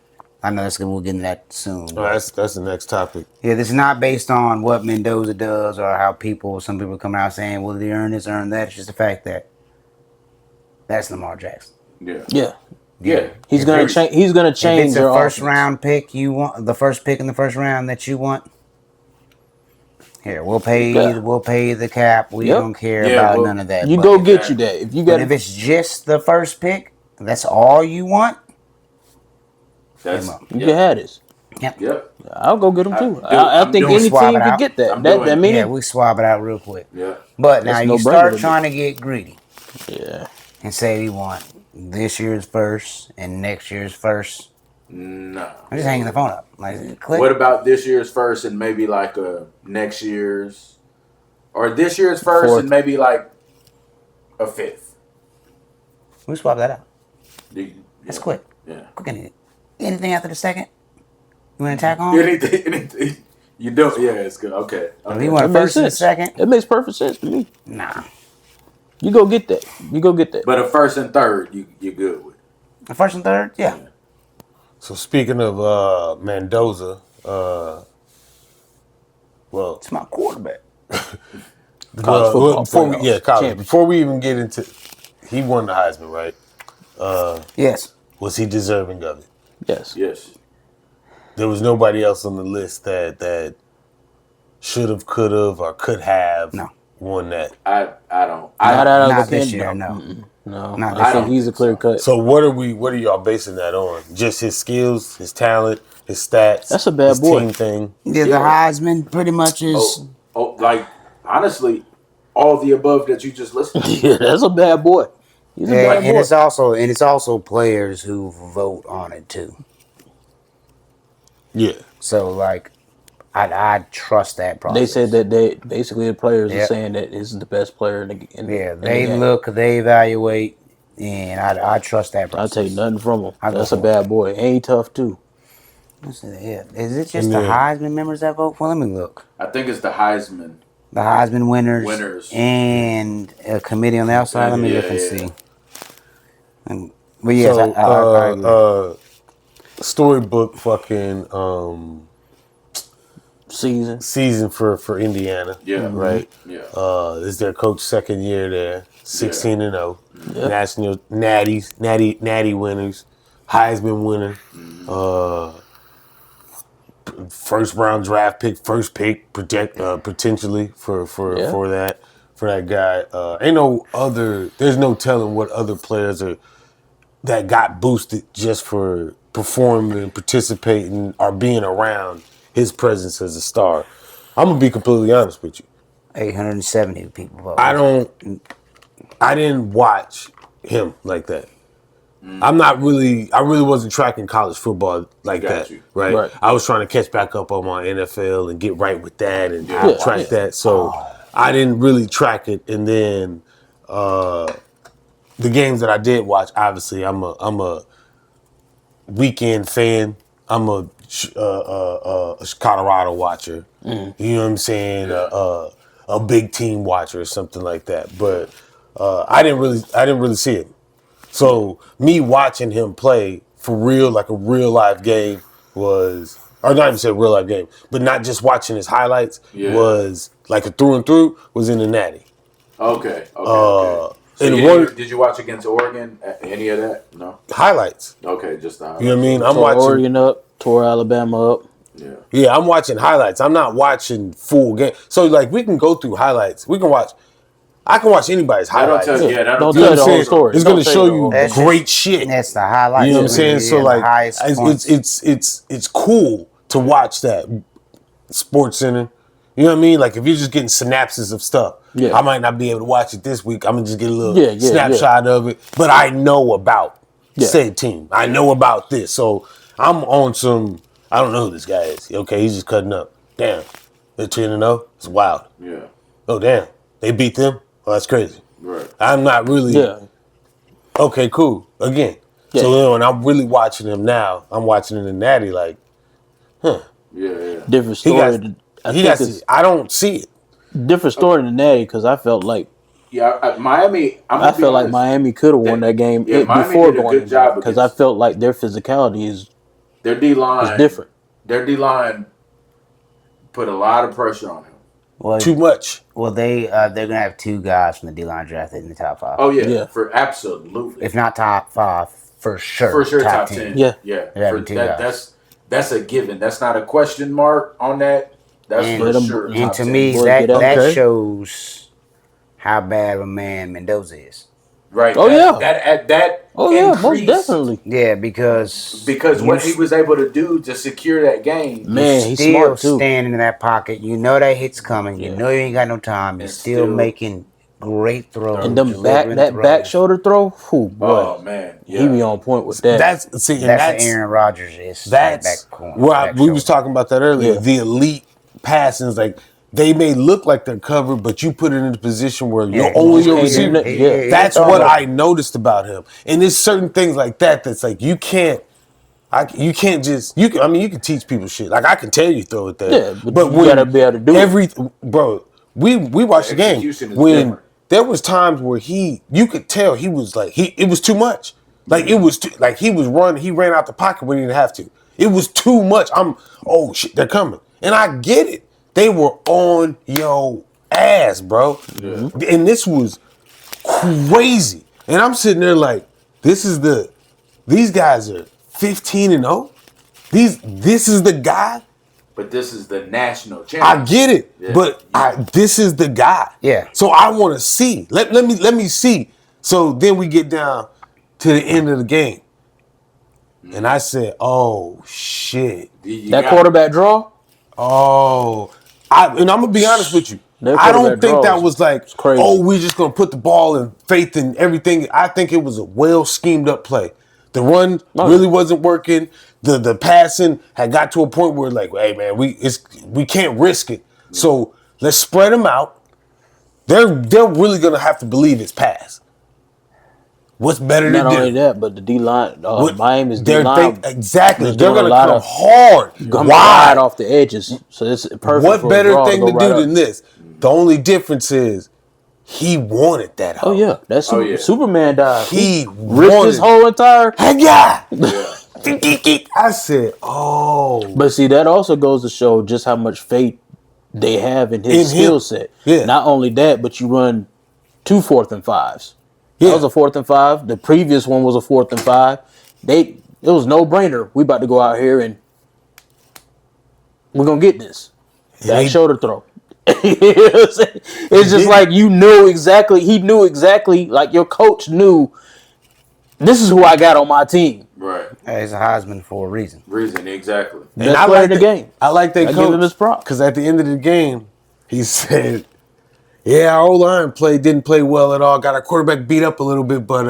I know we'll get into that soon. Oh, that's the next topic. Yeah, this is not based on what Mendoza does or how some people come out saying, well, they earn this, earn that. It's just the fact that that's Lamar Jackson. Yeah, Yeah. he's gonna change. He's gonna If change it's a your first offense. round pick you want, the first pick in the first round that you want, here, we'll pay the cap. We Yep. don't care Yeah, about well, none of that. You But go get you that. If you but got, if it's just the first pick, that's all you want. That's you can have this. Yep. I'll go get him too. I'm I think doing any swap team it can out. get that. I'm That doing- meaning, Yeah, we swap it out real quick. Yeah. But now That's you no-brainer start to me. trying to get greedy yeah. and say we want this year's first and next year's first. No. I'm just hanging the phone up. Like, click. What about this year's first and maybe like a next year's, or this year's first Fourth. and maybe like a fifth? We swap that out. Yeah. That's quick. Yeah. Quick. Anything after the second? You want to tack on? Anything. You don't. Yeah, it's good. Okay. If you want a That makes first and a sense. second? It makes perfect sense to me. Nah. You go get that. You go get that. But a first and third, you're good with. The first and third? Yeah. So speaking of Mendoza, well, It's my quarterback. College football college. championship. Before we even get into, he won the Heisman, right? Yes. Was he deserving of it? Yes. Yes. There was nobody else on the list that should have, could have, or could have won that. I don't. Not out of Not the this kid, year, no. no. No, Not I this think year. he's a clear cut. So what are y'all basing that on? Just his skills, his talent, his stats. That's a bad his boy. team thing. Yeah, the Heisman pretty much is. Like honestly, all the above that you just listed. Yeah, that's a bad boy. He's a bad And boy. it's also players who vote on it too. Yeah. So like, I trust that process. They said that the players are Yep. saying that this is the best player in the game. They look, they evaluate, and I trust that I'll process. take nothing from him. I go That's a for bad boy. And he tough too. Yeah. Is it just the Heisman members that vote for? Let me look. I think it's the Heisman. The Heisman winners and a committee on the outside. Let me look and see. But yes, So, I agree. Storybook fucking Season. for Indiana. Yeah. Right. Yeah. Is their coach second year there, 16-0, Yep. national natty winners, Heisman winner, first round draft pick, first pick potentially for that guy. There's no telling what other players are that got boosted just for performing, participating, or being around his presence as a star. I'm gonna be completely honest with you. 870 people vote. I didn't watch him like that. I really wasn't tracking college football like that, right? I was trying to catch back up on my NFL and get right with that and track that. So I didn't really track it. And then the games that I did watch, obviously, I'm a weekend fan. I'm a Colorado watcher. You know what I'm saying? A big team watcher or something like that. But I didn't really see it. So me watching him play for real, like a real life game was, or not even say real life game, but not just watching his highlights was like a through and through was in the Natty. Okay. So did you watch against Oregon? Any of that? No. Highlights. Okay, just the highlights. You know what I mean? I'm Tore watching Oregon up, tore Alabama up. Yeah, I'm watching highlights. I'm not watching full game. So like we can go through highlights. I can watch anybody's highlights. Don't tell the whole story. It's going to show you great shit. That's the highlights. You know what I'm saying? So like, it's it's cool to watch that Sports Center. You know what I mean? Like if you're just getting synapses of stuff, I might not be able to watch it this week. I'm gonna just get a little snapshot of it. But I know about said team. I know about this. So I'm on some. I don't know who this guy is. Okay, he's just cutting up. Damn, they're 10-0. It's wild. Yeah. Oh damn, they beat them. Oh, that's crazy. Right. I'm not really. Yeah. Okay, cool. Again. Yeah. So then when I'm really watching him now, I'm watching him in Natty like, Yeah. Different story. I don't see it. Different story than Natty because I felt like Miami. I felt like Miami could have won that game before going in there because I felt like their physicality is their D line different. Their D line put a lot of pressure on him. Well, Too much. Well, they're gonna have two guys from the D-line drafted in the top 5. Oh yeah. For absolutely. If not top 5, for sure. For sure, top 10. Yeah. That's a given. That's not a question mark on that. That's for sure. And to 10. me, that shows how bad of a man Mendoza is. Right. Most definitely. Yeah, because what he was able to do to secure that game. Man, he's still smart too. standing in that pocket. You know that hit's coming. You know you ain't got no time. You're still making great throws. And back shoulder throw, boy. Oh man, he be on point with that. That's Aaron Rodgers. That's we was talking about that earlier. Yeah. The elite passing is like. They may look like they're covered, but you put it in a position where you're only your receiver. That's what I noticed about him. And there's certain things like that that's like you can't just you can teach people shit. Like I can tell you throw it there. Yeah, but you gotta be able to do it. Bro, we watched the game when there was times where you could tell he was like it was too much. Like it was he ran out the pocket when he didn't have to. It was too much. Oh shit, they're coming. And I get it. They were on your ass, bro. Yeah. And this was crazy. And I'm sitting there like, these guys are 15-0. This is the guy. But this is the national championship. I get it, but this is the guy. Yeah. So I want to see. Let me see. So then we get down to the end of the game, and I said, "Oh shit!" That quarterback draw. Oh, and I'm gonna be honest with you. I don't think that was like, oh, we're just gonna put the ball in faith in everything. I think it was a well schemed up play. The run really wasn't working. The passing had got to a point where like, hey man, we can't risk it. So let's spread them out. They're really gonna have to believe it's pass. What's better to do? Not only that, but the D line, Miami's D line, exactly. They're gonna come hard, wide off the edges. So it's perfect. What better thing to do than this? The only difference is he wanted that. Oh yeah, that's Superman dive. He risked his whole entire. Yeah. I said, oh. But see, that also goes to show just how much faith they have in his skill set. Yeah. Not only that, but you run 2 4th and 5s. Yeah. That was a 4th and 5. The previous one was a 4th and 5. It was no brainer. We about to go out here and we're gonna get this. That shoulder throw. It's just like you knew exactly. He knew exactly. Like your coach knew. This is who I got on my team. Right. He's a Heisman for a reason. Exactly. And I like the game. I like that coach. Give him his props. Because at the end of the game, he said, "Yeah, our O-line didn't play well at all. Got our quarterback beat up a little bit, but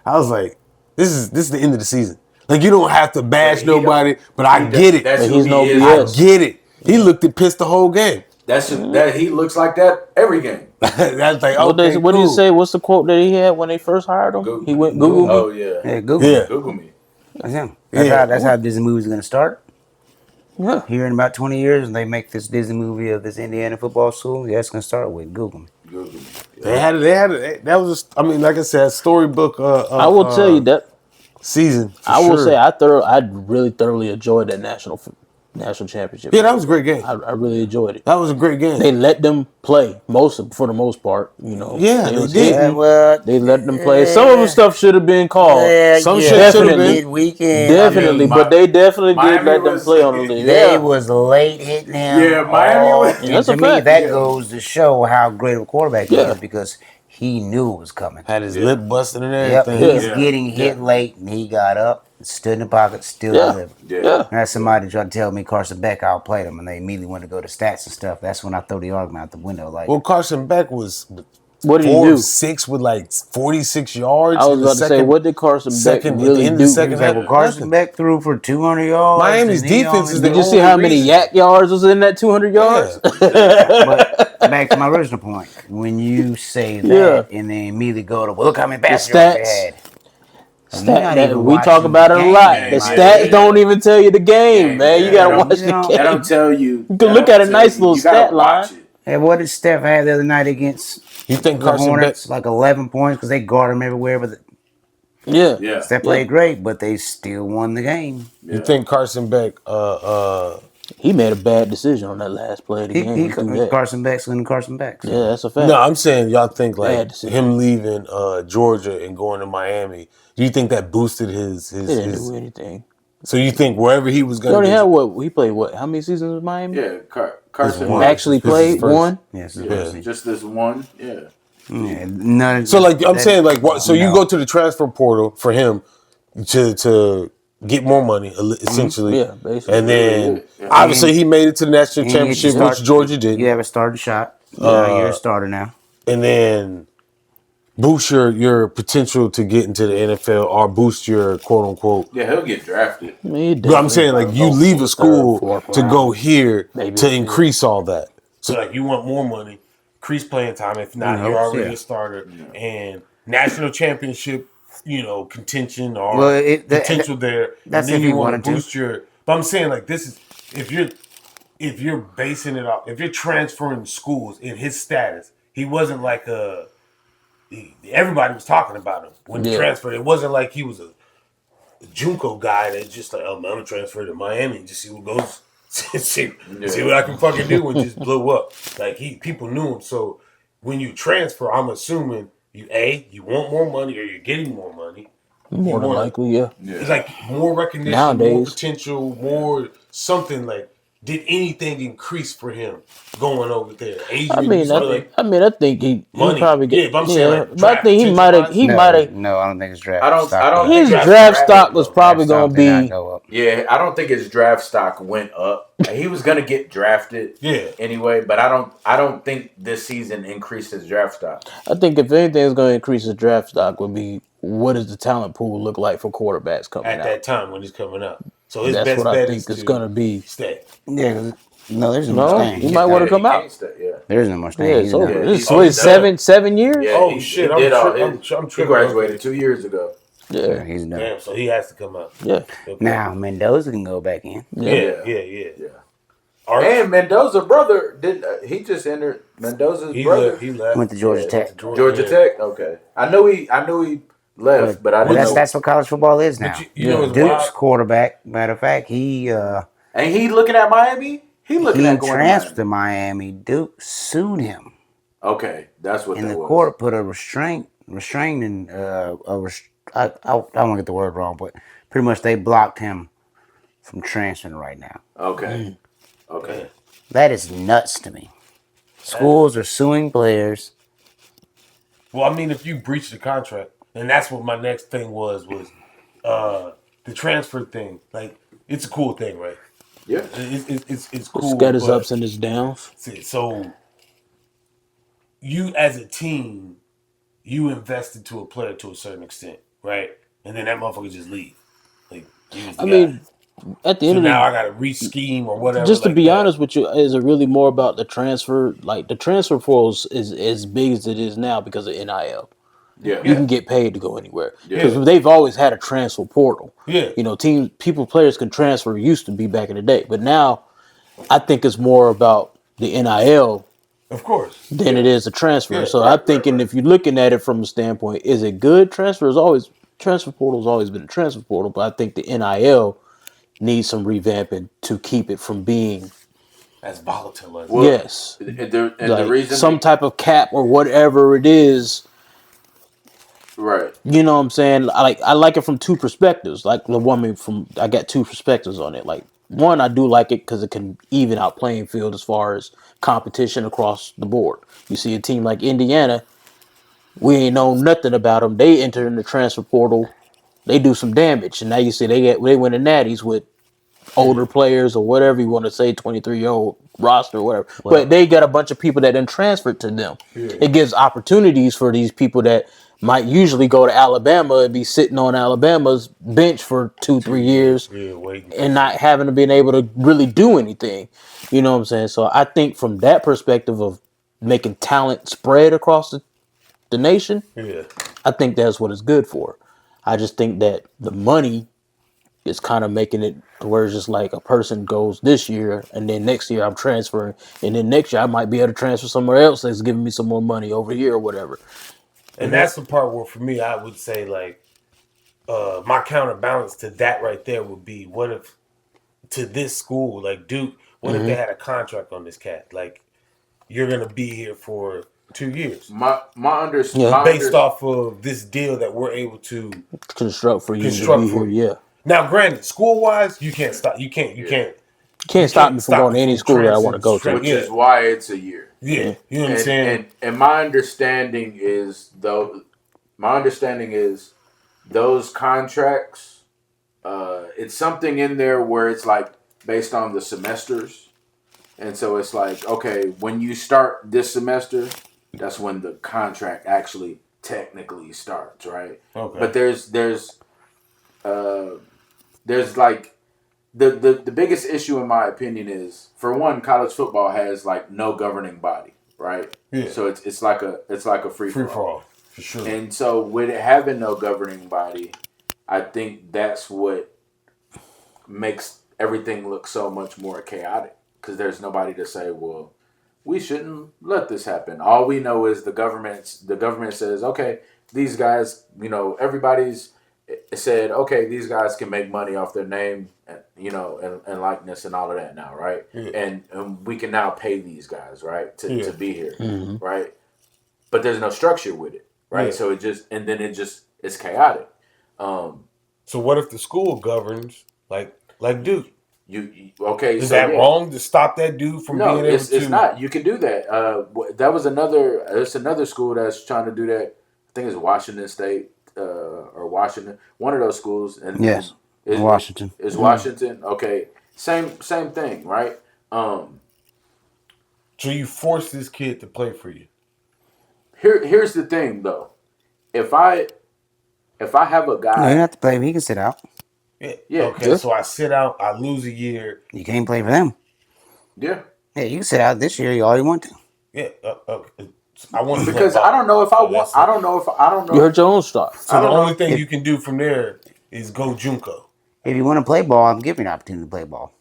I was like, this is the end of the season. Like you don't have to bash nobody, but I get it. That's he's no BS. I get it. He looked and pissed the whole game. That he looks like that every game. That's like okay. What did he say? What's the quote that he had when they first hired him? He went Google me. Oh yeah, Google me. That's him. That's how Disney movies are gonna start. Yeah. Here in about 20 years, and they make this Disney movie of this Indiana football school. Yeah, it's gonna start with Google me. Google me. They had it. That was, like I said, a storybook. I will tell you that season. I will say I really thoroughly enjoyed that national championship. Yeah, that was a great game. I really enjoyed it. That was a great game. They let them play for the most part. You know. Yeah, they did. They let them play. Some of the stuff should have been called. Some shit should have been. Definitely, but they definitely did let them play on the league. They was late hitting him. Yeah, Miami was. That's to me, that goes to show how great of a quarterback he is because he knew it was coming. Had his lip busted and everything. Yep, he's getting hit late, and he got up, stood in the pocket, still delivered. Yeah. And that's somebody tried to tell me Carson Beck outplayed him, and they immediately went to go to stats and stuff. That's when I throw the argument out the window. Like, well, Carson Beck was what did he do? 4-6 with like 46 yards. I was about to say, what did Carson Beck really do? Well, Carson Beck threw for 200 yards. Miami's defense is. Did you see how many yak yards was in that 200 yards? But back to my original point, when you say that and then immediately go to, well, look how many passing yards they had. We talk about it a lot. The stats don't even tell you the game, man. You gotta watch the game. They don't tell you. You can look at a nice little stat line. Hey, what did Steph have the other night against? You think the Carson Hornets? Beck Like 11 points because they guard him everywhere, but Steph played great, but they still won the game. You think Carson Beck? He made a bad decision on that last play of the game. Carson Beck's going to Carson Beck. So. Yeah, that's a fact. No, I'm saying y'all think like him leaving Georgia and going to Miami. Do you think that boosted his? He didn't do anything. So you think wherever he was going, he already had what he played? What? How many seasons with Miami? Yeah, Carson actually played one. Yes, just this one. Yeah. None. So like I'm saying, like what? So you go to the transfer portal for him to get more money, essentially. Yeah, basically. And then obviously he made it to the national championship, which Georgia did. You have a starting shot. You're a starter now. And then boost your potential to get into the NFL or boost your quote unquote. Yeah, he'll get drafted. But I'm saying like you leave a school to go here to increase all that. So like you want more money, increase playing time. If not, you're already a starter and national championship. Contention or potential there. That's and then if you want to boost your. But I'm saying like this is if you're basing it off if you're transferring schools in his status, he wasn't like everybody was talking about him when he transferred. It wasn't like he was a JUCO guy that just like I'm gonna transfer to Miami and just see what goes. see what I can fucking do, and just blew up. Like people knew him. So when you transfer, I'm assuming you want more money or you're getting more money. More than likely, yeah. It's like more recognition, Nowadays. more potential, more something like. Did anything increase for him going over there? I think he probably get. But I'm saying like but I think he might have. No, I don't think it's draft. I don't stock. think His draft stock was probably going to be. Go up. Yeah, I don't think his draft stock went up. He was going to get drafted. Anyway, but I don't think this season increased his draft stock. I think if anything is going to increase his draft stock would be what does the talent pool look like for quarterbacks coming out at that time when he's coming up. So his that's best what bet I think is it's going to be. Stay. Yeah. No, there's no much thing. He might want to come out. There isn't much thing. Yeah, He's so not. this is 7 years. Yeah, oh shit! I'm he graduated 2 years ago. Yeah, he's done. Damn, so he has to come out. Yeah. Okay. Now Mendoza can go back in. Yeah. And Mendoza brother he just entered Mendoza's brother. He left. Went to Georgia Tech. Georgia Tech. Okay, I knew he left, but I didn't know. That's what college football is now. You know Duke's quarterback. Matter of fact, he and he looking at Miami. He transferred to Miami. Duke sued him. Okay, that's what. And that the was. court put a restraining. I don't want to get the word wrong, but pretty much they blocked him from transferring right now. Okay. Okay. That is nuts to me. Schools are suing players. Well, I mean, if you breach the contract, and that's what my next thing was the transfer thing. Like, it's a cool thing, right? Yeah, it's cool. It's got his ups and his downs. So, you as a team, you invested to a player to a certain extent, right? And then that motherfucker just leave. Like, I mean, at the end of the day, now I got to re-scheme or whatever. Just to be honest with you, is it really more about the transfer? Like the transfer portal is as big as it is now because of NIL. Yeah, you can get paid to go anywhere because they've always had a transfer portal. Yeah, you know, players can transfer. Used to be back in the day, but now I think it's more about the NIL, of course, than it is a transfer. Yeah, so I'm thinking if you're looking at it from a standpoint, is it good? Transfer portal's always been a transfer portal, but I think the NIL needs some revamping to keep it from being as volatile as yes. The reason some type of cap or whatever it is. Right. You know what I'm saying? I like it from two perspectives. Like the woman I got two perspectives on it. Like one, I do like it because it can even out playing field as far as competition across the board. You see a team like Indiana, we ain't know nothing about them. They enter in the transfer portal, they do some damage, and now you see they win the natties with older players or whatever you want to say, 23-year-old roster or whatever. Well, but they got a bunch of people that then transferred to them. Yeah. It gives opportunities for these people that might usually go to Alabama and be sitting on Alabama's bench for 2-3 years and not having to be able to really do anything. You know what I'm saying? So I think from that perspective of making talent spread across the nation, I think that's what it's good for. I just think that the money is kind of making it where it's just like a person goes this year and then next year I'm transferring and then next year I might be able to transfer somewhere else that's giving me some more money over here or whatever. And that's the part where for me I would say like my counterbalance to that right there would be what if to this school like Duke, what if they had a contract on this cat? Like you're gonna be here for 2 years. My based off of this deal that we're able to construct for you to be here, yeah. Now, granted, school-wise, you can't stop. You can't stop me from going to any school that I want to go to. Which is why it's a year. Yeah, you know what I'm saying. And my understanding is those contracts. It's something in there where it's like based on the semesters, and so it's like okay, when you start this semester, that's when the contract actually technically starts, right? Okay. But there's like the biggest issue in my opinion is for one, college football has like no governing body, right? Yeah. So it's like a free for all for sure. And so with it having no governing body, I think that's what makes everything look so much more chaotic because there's nobody to say, well, we shouldn't let this happen. All we know is the government says, okay, these guys, you know, everybody's it said, okay, these guys can make money off their name, and likeness and all of that now, right? Yeah. And we can now pay these guys, right, to be here, Mm-hmm. right? But there's no structure with it, right? Yeah. So it's chaotic. So what if the school governs like Duke? Okay? Is So that wrong to stop that dude from being able to? It's not. You can do that. There's another school that's trying to do that. I think it's Washington State or Washington. One of those schools. And Yes, Washington. Is Washington okay? Same thing, right? So you force this kid to play for you. Here's the thing, though. If I have a guy, No, you don't have to play. He can sit out. Yeah. Okay. So I sit out. I lose a year. You can't play for them. Yeah. Yeah, you can sit out this year all you want to. Yeah. Okay. I want to because I don't know if I want. I don't know. You hurt your own stock. So the only thing you can do from there is go JUCO. If you want to play ball, I'm giving you an opportunity to play ball.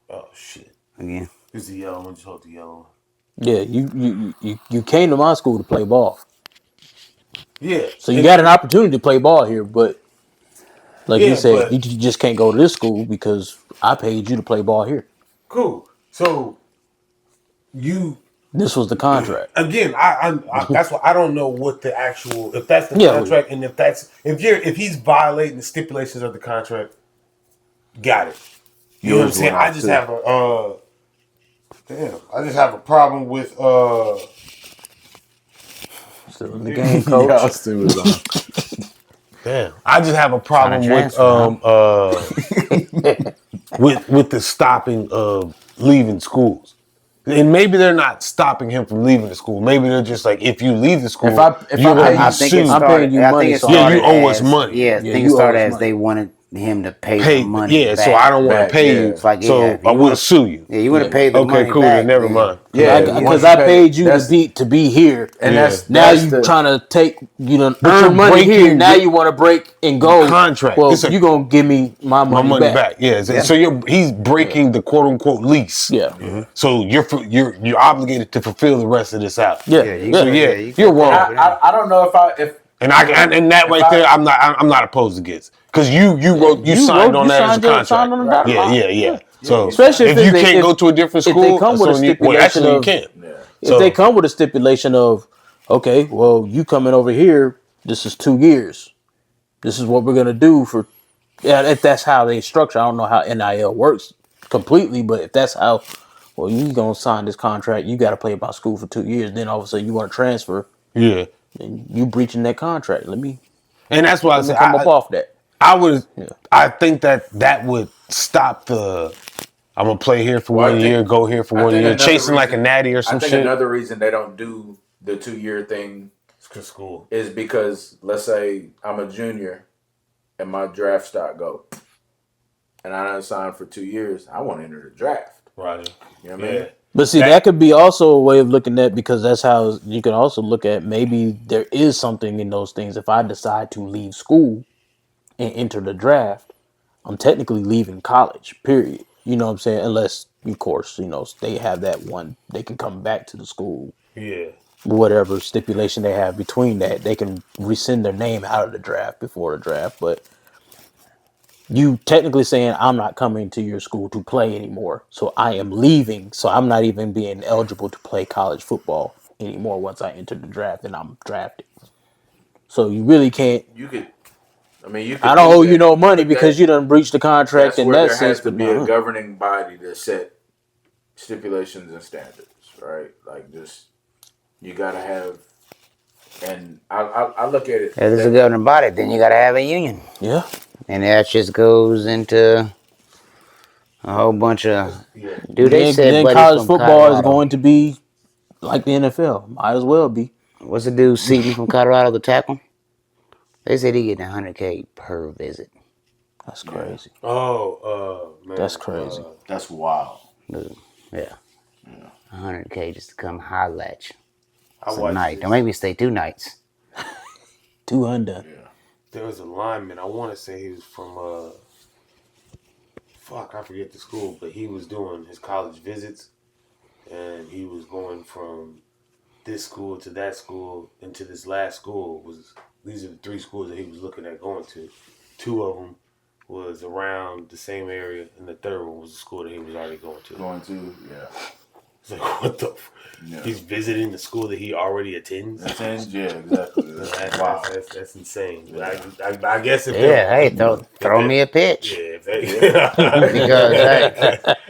Oh shit! Again. It's the yellow one. Just hold the yellow one. Yeah, you came to my school to play ball. Yeah. So you got an opportunity to play ball here, but like you said, you just can't go to this school because I paid you to play ball here. Cool. So this was the contract. Again, I that's why I don't know what the actual if that's the contract and if he's violating the stipulations of the contract, got it. You know what I'm saying? I just have a problem with Still in the game, coach. Austin was on. Damn. I just have a problem with the stopping of leaving schools. And maybe they're not stopping him from leaving the school. Maybe they're just like, if you leave the school, I'm paying you money. You owe us money. Yeah, things started as they wanted him to pay the money. Yeah, back. so I don't want to pay you. It's like, so I will sue you. Yeah, you want to pay the money. Okay, cool. Back, Never mind. Yeah, because I paid you to be here, and now you trying to take earn money here. Now you want to break and go contract. Well, you gonna give me my money back. Yeah. So he's breaking the quote unquote lease. Yeah. Mm-hmm. So you're obligated to fulfill the rest of this out. Yeah. You're wrong. I don't know if and that right there, I'm not opposed against because you signed on that as a contract. Yeah. So especially if you can't go to a different school, if they come with a stipulation you can. If they come with a stipulation of, okay, well, you coming over here, this is 2 years. This is what we're gonna do for. Yeah, if that's how they structure, I don't know how NIL works completely, but if that's how, well, you gonna sign this contract, you got to play my school for 2 years. Then all of a sudden you want to transfer. Yeah. And you breaching that contract. And that's why I said come up off that. I think that would stop the I'm gonna play here for 1 year, go here for 1 year, chasing like a natty or some shit. I think another reason they don't do the 2 year thing is because let's say I'm a junior and my draft stock go, and I done signed for 2 years. I want to enter the draft. Right. You know what I mean? But see, that could be also a way of looking at, because that's how you can also look at maybe there is something in those things. If I decide to leave school and enter the draft, I'm technically leaving college, period. You know what I'm saying? Unless, of course, they have that one, they can come back to the school. Yeah. Whatever stipulation they have between that, they can rescind their name out of the draft before the draft. But you technically saying I'm not coming to your school to play anymore. So I am leaving. So I'm not even being eligible to play college football anymore once I enter the draft and I'm drafted. So you really can't. I don't owe you no money because you done breached the contract in that sense. There has to be a governing body to set stipulations and standards, right? Like just you gotta have. And I look at it. If there's a governing body, then you gotta have a union. Yeah. And that just goes into a whole bunch of. Dude, they said then college football is going to be like the NFL. Might as well be. What's the dude Seaton from Colorado, the tackle? They said he getting $100K per visit. That's crazy. Oh, man. That's crazy. That's wild. Yeah. $100K just to come holla at you. It's a night. Don't make me stay 2 nights. 200. Yeah. There was a lineman. I want to say he was from I forget the school, but he was doing his college visits, and he was going from this school to that school, and to this last school was these are the 3 schools that he was looking at going to. 2 of them was around the same area, and the third one was the school that he was already going to. Yeah. It's like, what the? Yeah. He's visiting the school that he already attends. Yeah, exactly. Wow, that's insane. Yeah. I guess if throw me a pitch. Yeah, if they, because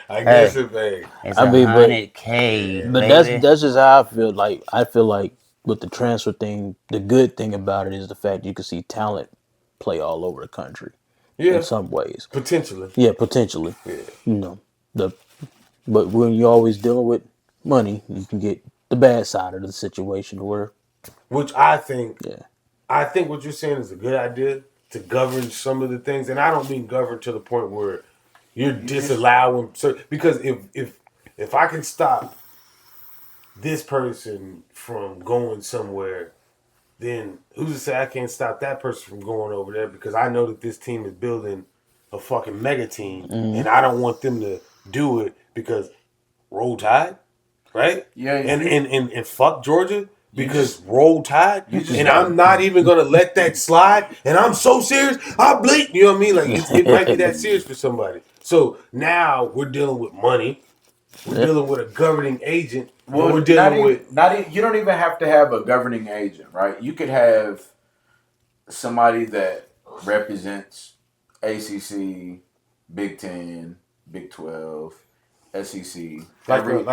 I guess if it's $100K. But baby. that's just how I feel. Like I feel like with the transfer thing, the good thing about it is the fact you can see talent play all over the country. Yeah, in some ways, potentially. Yeah, potentially. Yeah, you know but when you're always dealing with money, you can get the bad side of the situation which I think. Yeah. I think what you're saying is a good idea to govern some of the things, and I don't mean govern to the point where you're disallowing. Because if I can stop this person from going somewhere, then who's to say I can't stop that person from going over there? Because I know that this team is building a fucking mega team, and I don't want them to do it because Roll Tide, right? Yeah, and fuck Georgia. Because Roll Tide, and I'm not even gonna let that slide. And I'm so serious, I bleed. You know what I mean? Like it might be that serious for somebody. So now we're dealing with money. We're dealing with a governing agent. Well, we're dealing with you don't even have to have a governing agent, right? You could have somebody that represents ACC, Big 10, Big 12, SEC, like a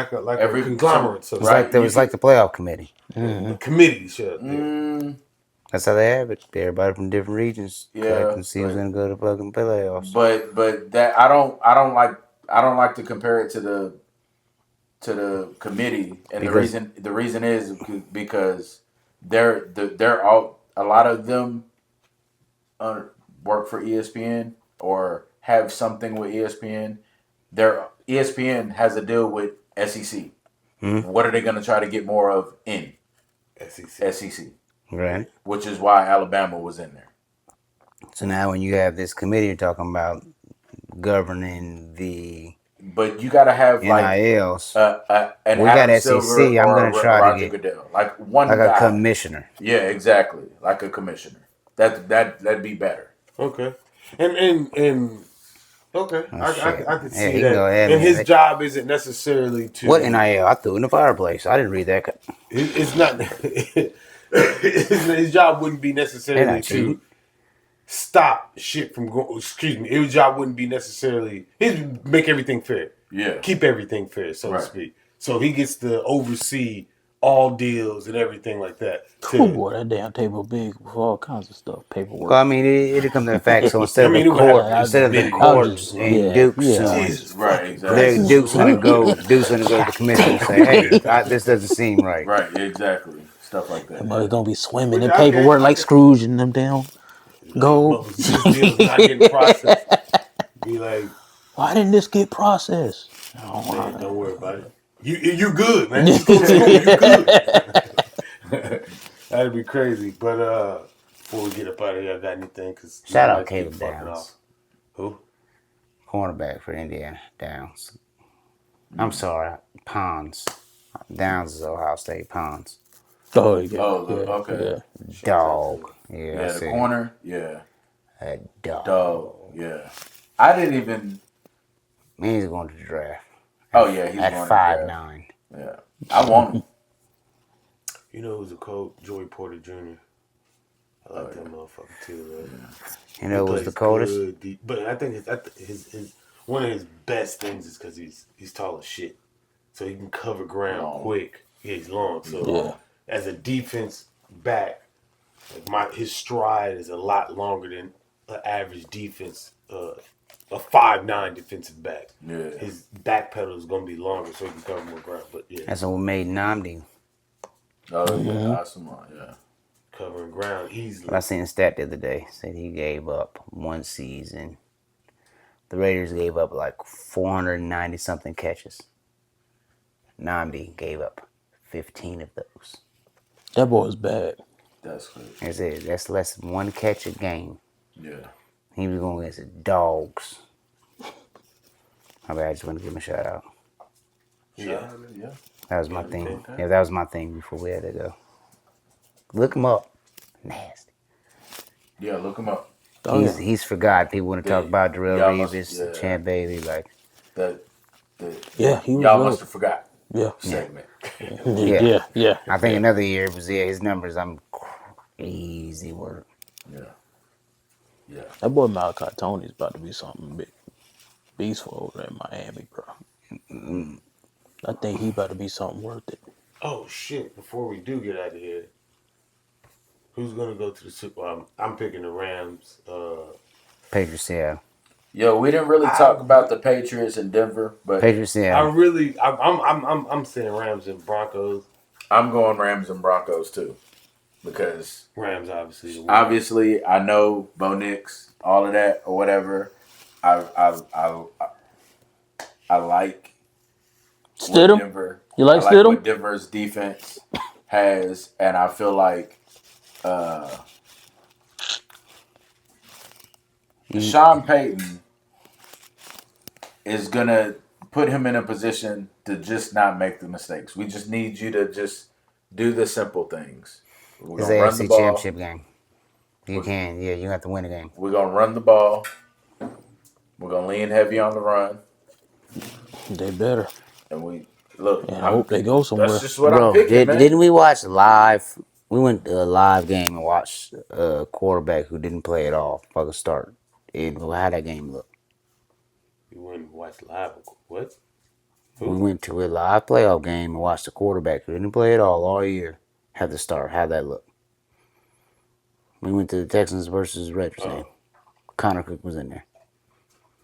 conglomerate. So right, there was like the playoff committee. The committee, sure. That's how they have it. Everybody from different regions. Yeah, and see who's gonna go to fucking playoffs. But that I don't like to compare it to the committee, and the reason is because they're all, a lot of them work for ESPN or have something with ESPN. ESPN has a deal with SEC. What are they going to try to get more of in SEC? Right. Which is why Alabama was in there. So now when you have this committee, you're talking about governing the. But you got to have NILs. An we Adam got Silver SEC. I'm going to try Roger to get Goodell, like one like guy. a commissioner. Yeah, exactly, like a commissioner. That'd be better. Okay, and okay, I could see he that. go ahead, and man. his job isn't necessarily to what NIL? I threw it in the fireplace. I didn't read that. It's not. His job wouldn't be necessarily to stop shit from going. Excuse me. His job wouldn't be necessarily. He'd make everything fair. Yeah. Keep everything fair, so to speak. So he gets to oversee all deals and everything like that. Oh boy, that damn table big with all kinds of stuff, paperwork. Well, I mean, it comes to the fact. So instead of the courts and Dukes, Jesus, right? Exactly. Dukes gonna go to the commission and say, "Hey, this doesn't seem right." Right. Exactly. Stuff like that. Somebody's gonna be swimming in paperwork like Scrooge and them down. Go. This deal's not getting processed. Be like, why didn't this get processed? Man, don't worry about it. You good, man. You good. That'd be crazy. But before we get up out of here, I got anything? Cause shout out Caleb Downs. Who? Cornerback for Indiana. Downs. I'm sorry, Pons. Downs is Ohio State. Pons. Oh, yeah. Okay. Yeah. Dog. Yeah, the corner. Yeah. A dog. Dog. Yeah. I didn't even. He's going to the draft. Oh yeah, he's at going 5'9". Yeah, I want him. You know who's a coach? Joey Porter Jr. I like that motherfucker too. You know who's the coldest? But I think his one of his best things is because he's tall as shit, so he can cover ground quick. Yeah, he's long. So as a defense back, like his stride is a lot longer than an average defense. A 5'9" defensive back. Yeah. His back pedal is gonna be longer so he can cover more ground. But yeah. That's what made Namdi. Oh yeah, yeah. Covering ground easily. I seen a stat the other day. Said he gave up one season. The Raiders gave up like 490 something catches. Namdi gave up 15 of those. That boy's bad. That's crazy. That's it. That's less than one catch a game. Yeah. He was going against the dogs. I just want to give him a shout out. Yeah. That was my thing. Yeah, that was my thing before we had to go. Look him up. Nasty. Yeah, look him up. He's forgot. People want to talk about Darrell y'all Revis, Champ Bailey, like That he was y'all good. must have forgot. Yeah. Segment. Yeah. I think another year was his numbers. I'm crazy work. Yeah. That boy Malachi Tony's about to be something big. Beastful over in Miami, bro. I think he about to be something worth it. Oh shit! Before we do get out of here, who's gonna go to the Super Bowl? I'm picking the Rams. Patriots, yeah. Yo, we didn't really talk about the Patriots in Denver, but Patriots, yeah. I'm saying Rams and Broncos. I'm going Rams and Broncos too, because Rams obviously. The winner. obviously I know Bo Nix, all of that or whatever. I like Stidham? Denver. You like I like Stidham? what Denver's defense has, and I feel like Sean Payton is gonna put him in a position to just not make the mistakes. We just need you to just do the simple things. We're It's gonna the run the AFC ball. Championship game. You have to win the game. We're gonna run the ball. We're gonna lean heavy on the run. They better. And we look. And I hope they go somewhere. That's just what I'm picking, man. Didn't we watch live? We went to a live game and watched a quarterback who didn't play at all for the start. How that game look? You went and watched live. What? We went to a live playoff game and watched a quarterback who didn't play at all year have to start. How'd that look? We went to the Texans versus Raiders game. Connor Cook was in there.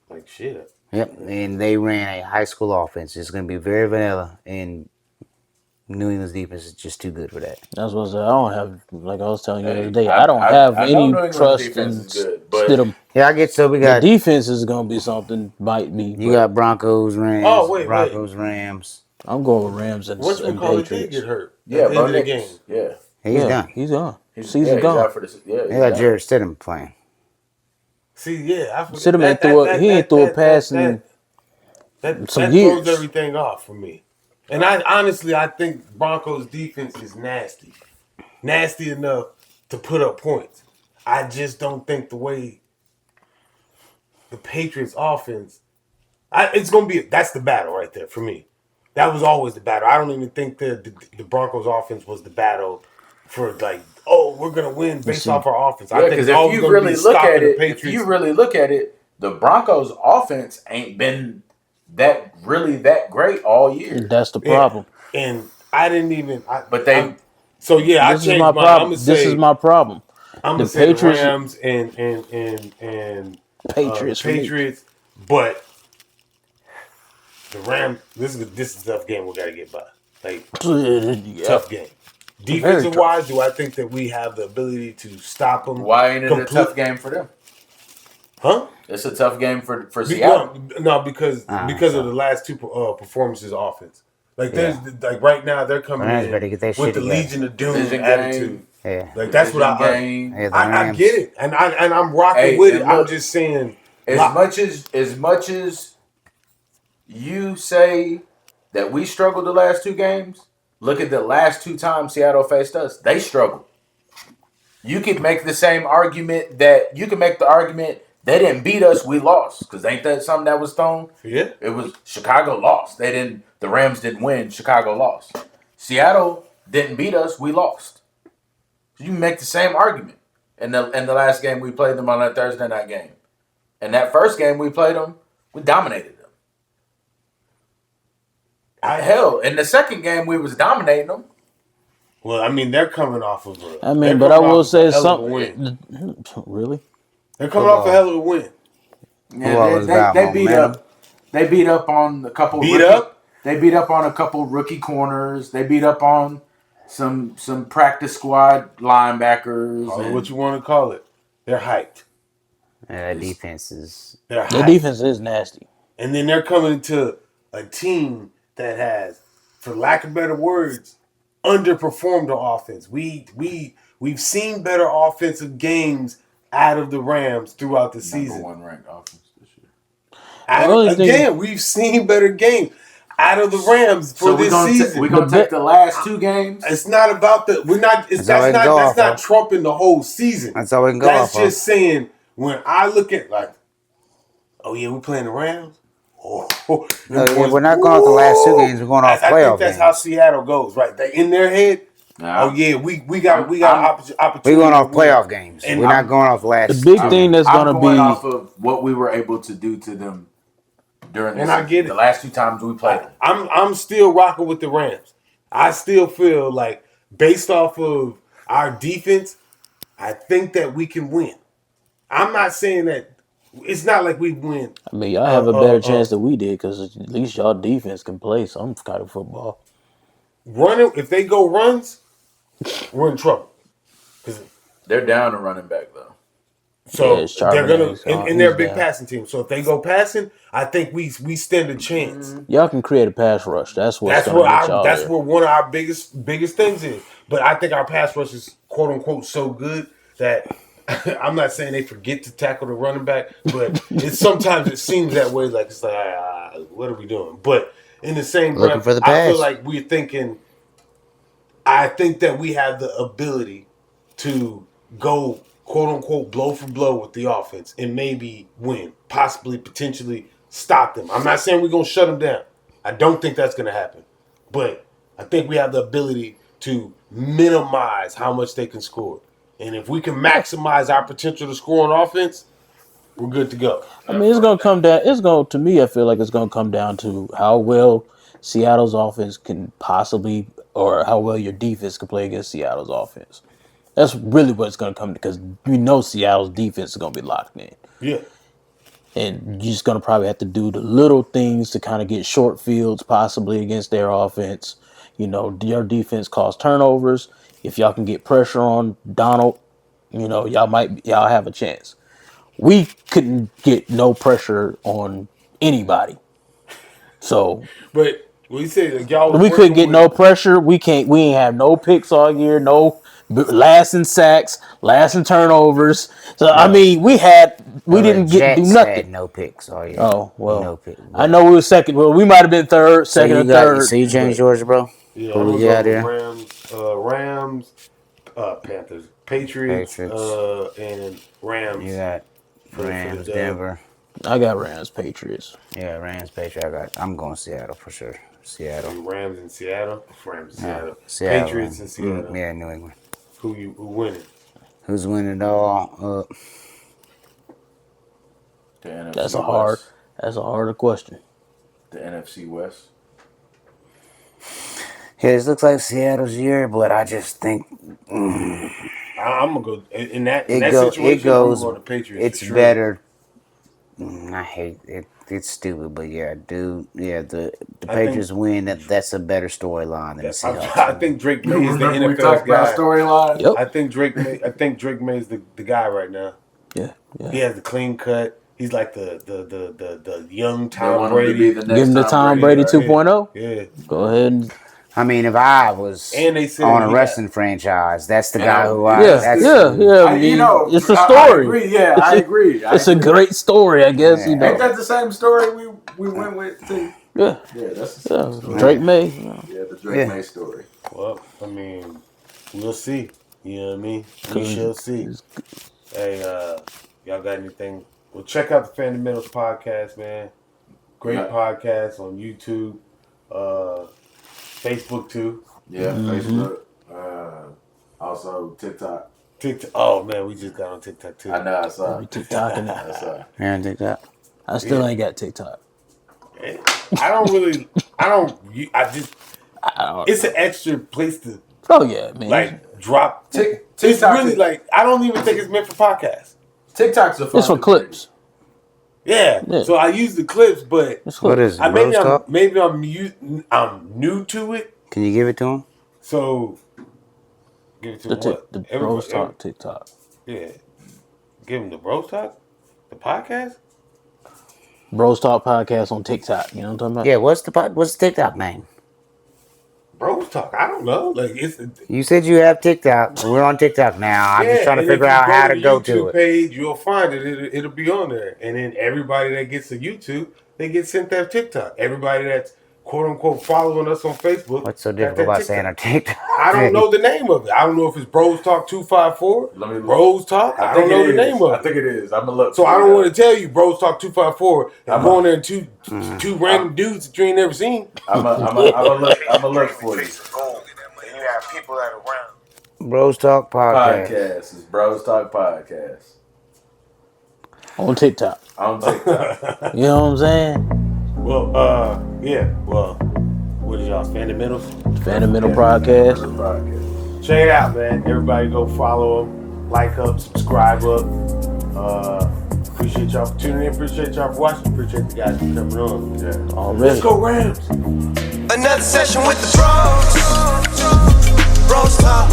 Like shit. Yep, and they ran a high school offense. It's going to be very vanilla, and New England's defense is just too good for that. That's what I said. I don't have, like I was telling you the other day, I don't have any trust in Stidham. Yeah, I get so we got the defense is going to be something. Might be. You got Broncos, Rams. Oh, wait. Rams. I'm going with Rams and Patriots. Did get hurt. Yeah, at the end of the game. Yeah, he's done. He's gone. Season's gone. They got Jared Stidham playing. See, yeah, I forget. Stidham ain't threw a pass in some years. Throws everything off for me. And I think Broncos defense is nasty. Nasty enough to put up points. I just don't think the way the Patriots offense, it's going to be, that's the battle right there for me. That was always the battle. I don't even think the Broncos offense was the battle for like, oh, we're going to win based off our offense. Yeah, because if you really look at it, the Broncos offense ain't been that great all year. That's the problem. And I didn't even. This is my problem. This is my problem. I'm gonna say the Rams and Patriots, but the Rams. This is a tough game. We got to get by. Like tough game. Defensive wise, do I think that we have the ability to stop them? Why ain't it a tough game for them? Huh? It's a tough game for Seattle. No, because of the last two performances offense. Like there's like right now they're coming in with the Legion of Doom attitude. Yeah. Like that's what I get it, and I'm rocking with it. Look, I'm just saying as much as you say that we struggled the last two games, look at the last two times Seattle faced us. They struggled. You could make the same argument they didn't beat us, we lost. Because ain't that something that was thrown? Yeah. It was Chicago lost. The Rams didn't win, Chicago lost. Seattle didn't beat us, we lost. You can make the same argument. In the last game we played them on that Thursday night game. And that first game we played them, we dominated them. In the second game we was dominating them. Well, I mean, they're coming off of I will say something. Really? They're coming off a hell of a win. Yeah, they beat up. They beat up on a couple. They beat up on a couple rookie corners. They beat up on some practice squad linebackers. Call it what you want to call it. They're hyped. Yeah, defense is. Their defense is nasty. And then they're coming to a team that has, for lack of better words, underperformed the offense. We've seen better offensive games out of the Rams throughout the season. Number 1 ranked offense this year. We've seen better games. out of the Rams for this season. We're gonna take the last 2 games. It's not about the. We're not. That's not trumping the whole season. That's all we can go That's off just saying when I look at like, oh yeah, we're playing the Rams. Oh, we're not going off the last 2 games. We're going off playoff games. I think that's how Seattle goes, right? They in their head. Oh yeah, we got opportunity. We're going off playoff games. And we're not going off last. The big thing that's going to be off of what we were able to do to them during and I get it. The last 2 times we played. I'm still rocking with the Rams. I still feel like based off of our defense, I think that we can win. I'm not saying that it's not like we win. I mean, y'all have a better chance than we did because at least y'all defense can play some kind of football. Running, if they go runs, we're in trouble. They're down to running back though. So they're gonna, and they're a big passing team. So if they go passing, I think we stand a chance. Y'all can create a pass rush. That's where one of our biggest things is. But I think our pass rush is quote unquote so good that I'm not saying they forget to tackle the running back, but sometimes it seems that way. Like it's like, what are we doing? But in the same breath, I feel like we're thinking. I think that we have the ability to go quote unquote blow for blow with the offense and maybe win, possibly, potentially stop them. I'm not saying we're gonna shut them down. I don't think that's gonna happen, but I think we have the ability to minimize how much they can score. And if we can maximize our potential to score on offense, we're good to go. I mean, it's gonna come down. To me, I feel like it's gonna come down to how well Seattle's offense can possibly, or how well your defense can play against Seattle's offense. That's really what it's gonna come to, because we know Seattle's defense is gonna be locked in. Yeah. And you're just gonna probably have to do the little things to kind of get short fields possibly against their offense. You know, your defense caused turnovers. If y'all can get pressure on Donald, you know, y'all have a chance. We couldn't get no pressure on anybody. So, but we said y'all. We couldn't get no pressure. We ain't have no picks all year. No last in sacks, last in turnovers. So I mean, we didn't do nothing. Had no picks all year. Oh well, no pick. I know we were second. Well, we might have been second or third. So you changed yours, bro. Yeah, who we got there? Rams, Panthers, Patriots, and Rams. You got Rams, Denver. I got Rams, Patriots. Yeah, Rams, Patriots. I'm going Seattle for sure. Seattle. Rams in Seattle. Seattle. Patriots in Seattle. Yeah, New England. Who winning? Who's winning it all? That's a harder question. The NFC West. Yeah, it looks like Seattle's year, but I just think I'm gonna go in that situation. It goes. I'm going to Patriots. It's better. I hate it. It's stupid, but yeah, dude. Yeah, the Patriots win. That's a better storyline than the Seahawks. I think Drake May is the NFL guy. Storyline. Yep. I think Drake May is the guy right now. Yeah. He has the clean cut. He's like the young Tom Brady. Give him the Tom Brady 2.0. Yeah. Go ahead and. I mean, if I was on a wrestling franchise, that's the guy who I... Yeah. It's a story. I agree. It's a great story, I guess. Yeah. Ain't that the same story we went with, too? Yeah. Yeah, that's the same story. Drake May. Yeah, the Drake May story. Well, I mean, we'll see. You know what I mean? We shall see. Hey, y'all got anything? Well, check out the Fundamentals podcast, man. Great podcast on YouTube. Facebook too. Yeah, Facebook. Also TikTok. Oh man, we just got on TikTok too. I know. I saw. TikTok and that. Yeah, TikTok. I still ain't got TikTok. It's an extra place to. Oh yeah, man. Like drop. TikTok. It's really like I don't even think it's meant for podcasts. TikTok's a fun. It's for clips. Yeah. So I use the clips, but what is it? Maybe I'm new to it. Can you give it to him? So give it to him. The BrosTalk TikTok. Yeah. Give him the BrosTalk, the podcast. BrosTalk podcast on TikTok. You know what I'm talking about? Yeah. What's the TikTok name? BrosTalk. I don't know. Like you said you have TikTok. We're on TikTok now. I'm just trying to figure out how to go to it. Page, you'll find it. It'll be on there. And then everybody that gets to YouTube, they get sent that TikTok. Everybody that's quote unquote following us on Facebook. What's so difficult about saying our TikTok? I don't know the name of it. I don't know if it's BrosTalk 254. BrosTalk. I don't know the name of it. I think it is. I'm gonna look. So I don't want to tell you BrosTalk 254. I'm going there and two random dudes that you ain't never seen. I'm gonna look for you. And you have people that are around. BrosTalk podcast. It's BrosTalk podcast. On TikTok. You know what I'm saying? Well, yeah. Well, what is y'all? Fundamentals? Fundamental podcast. Check it out, man. Everybody go follow them, like up, subscribe up. Appreciate y'all for tuning in. Appreciate y'all for watching. Appreciate the guys for coming on. Yeah. Already. Let's go Rams. Another session with the bros. Bros talk.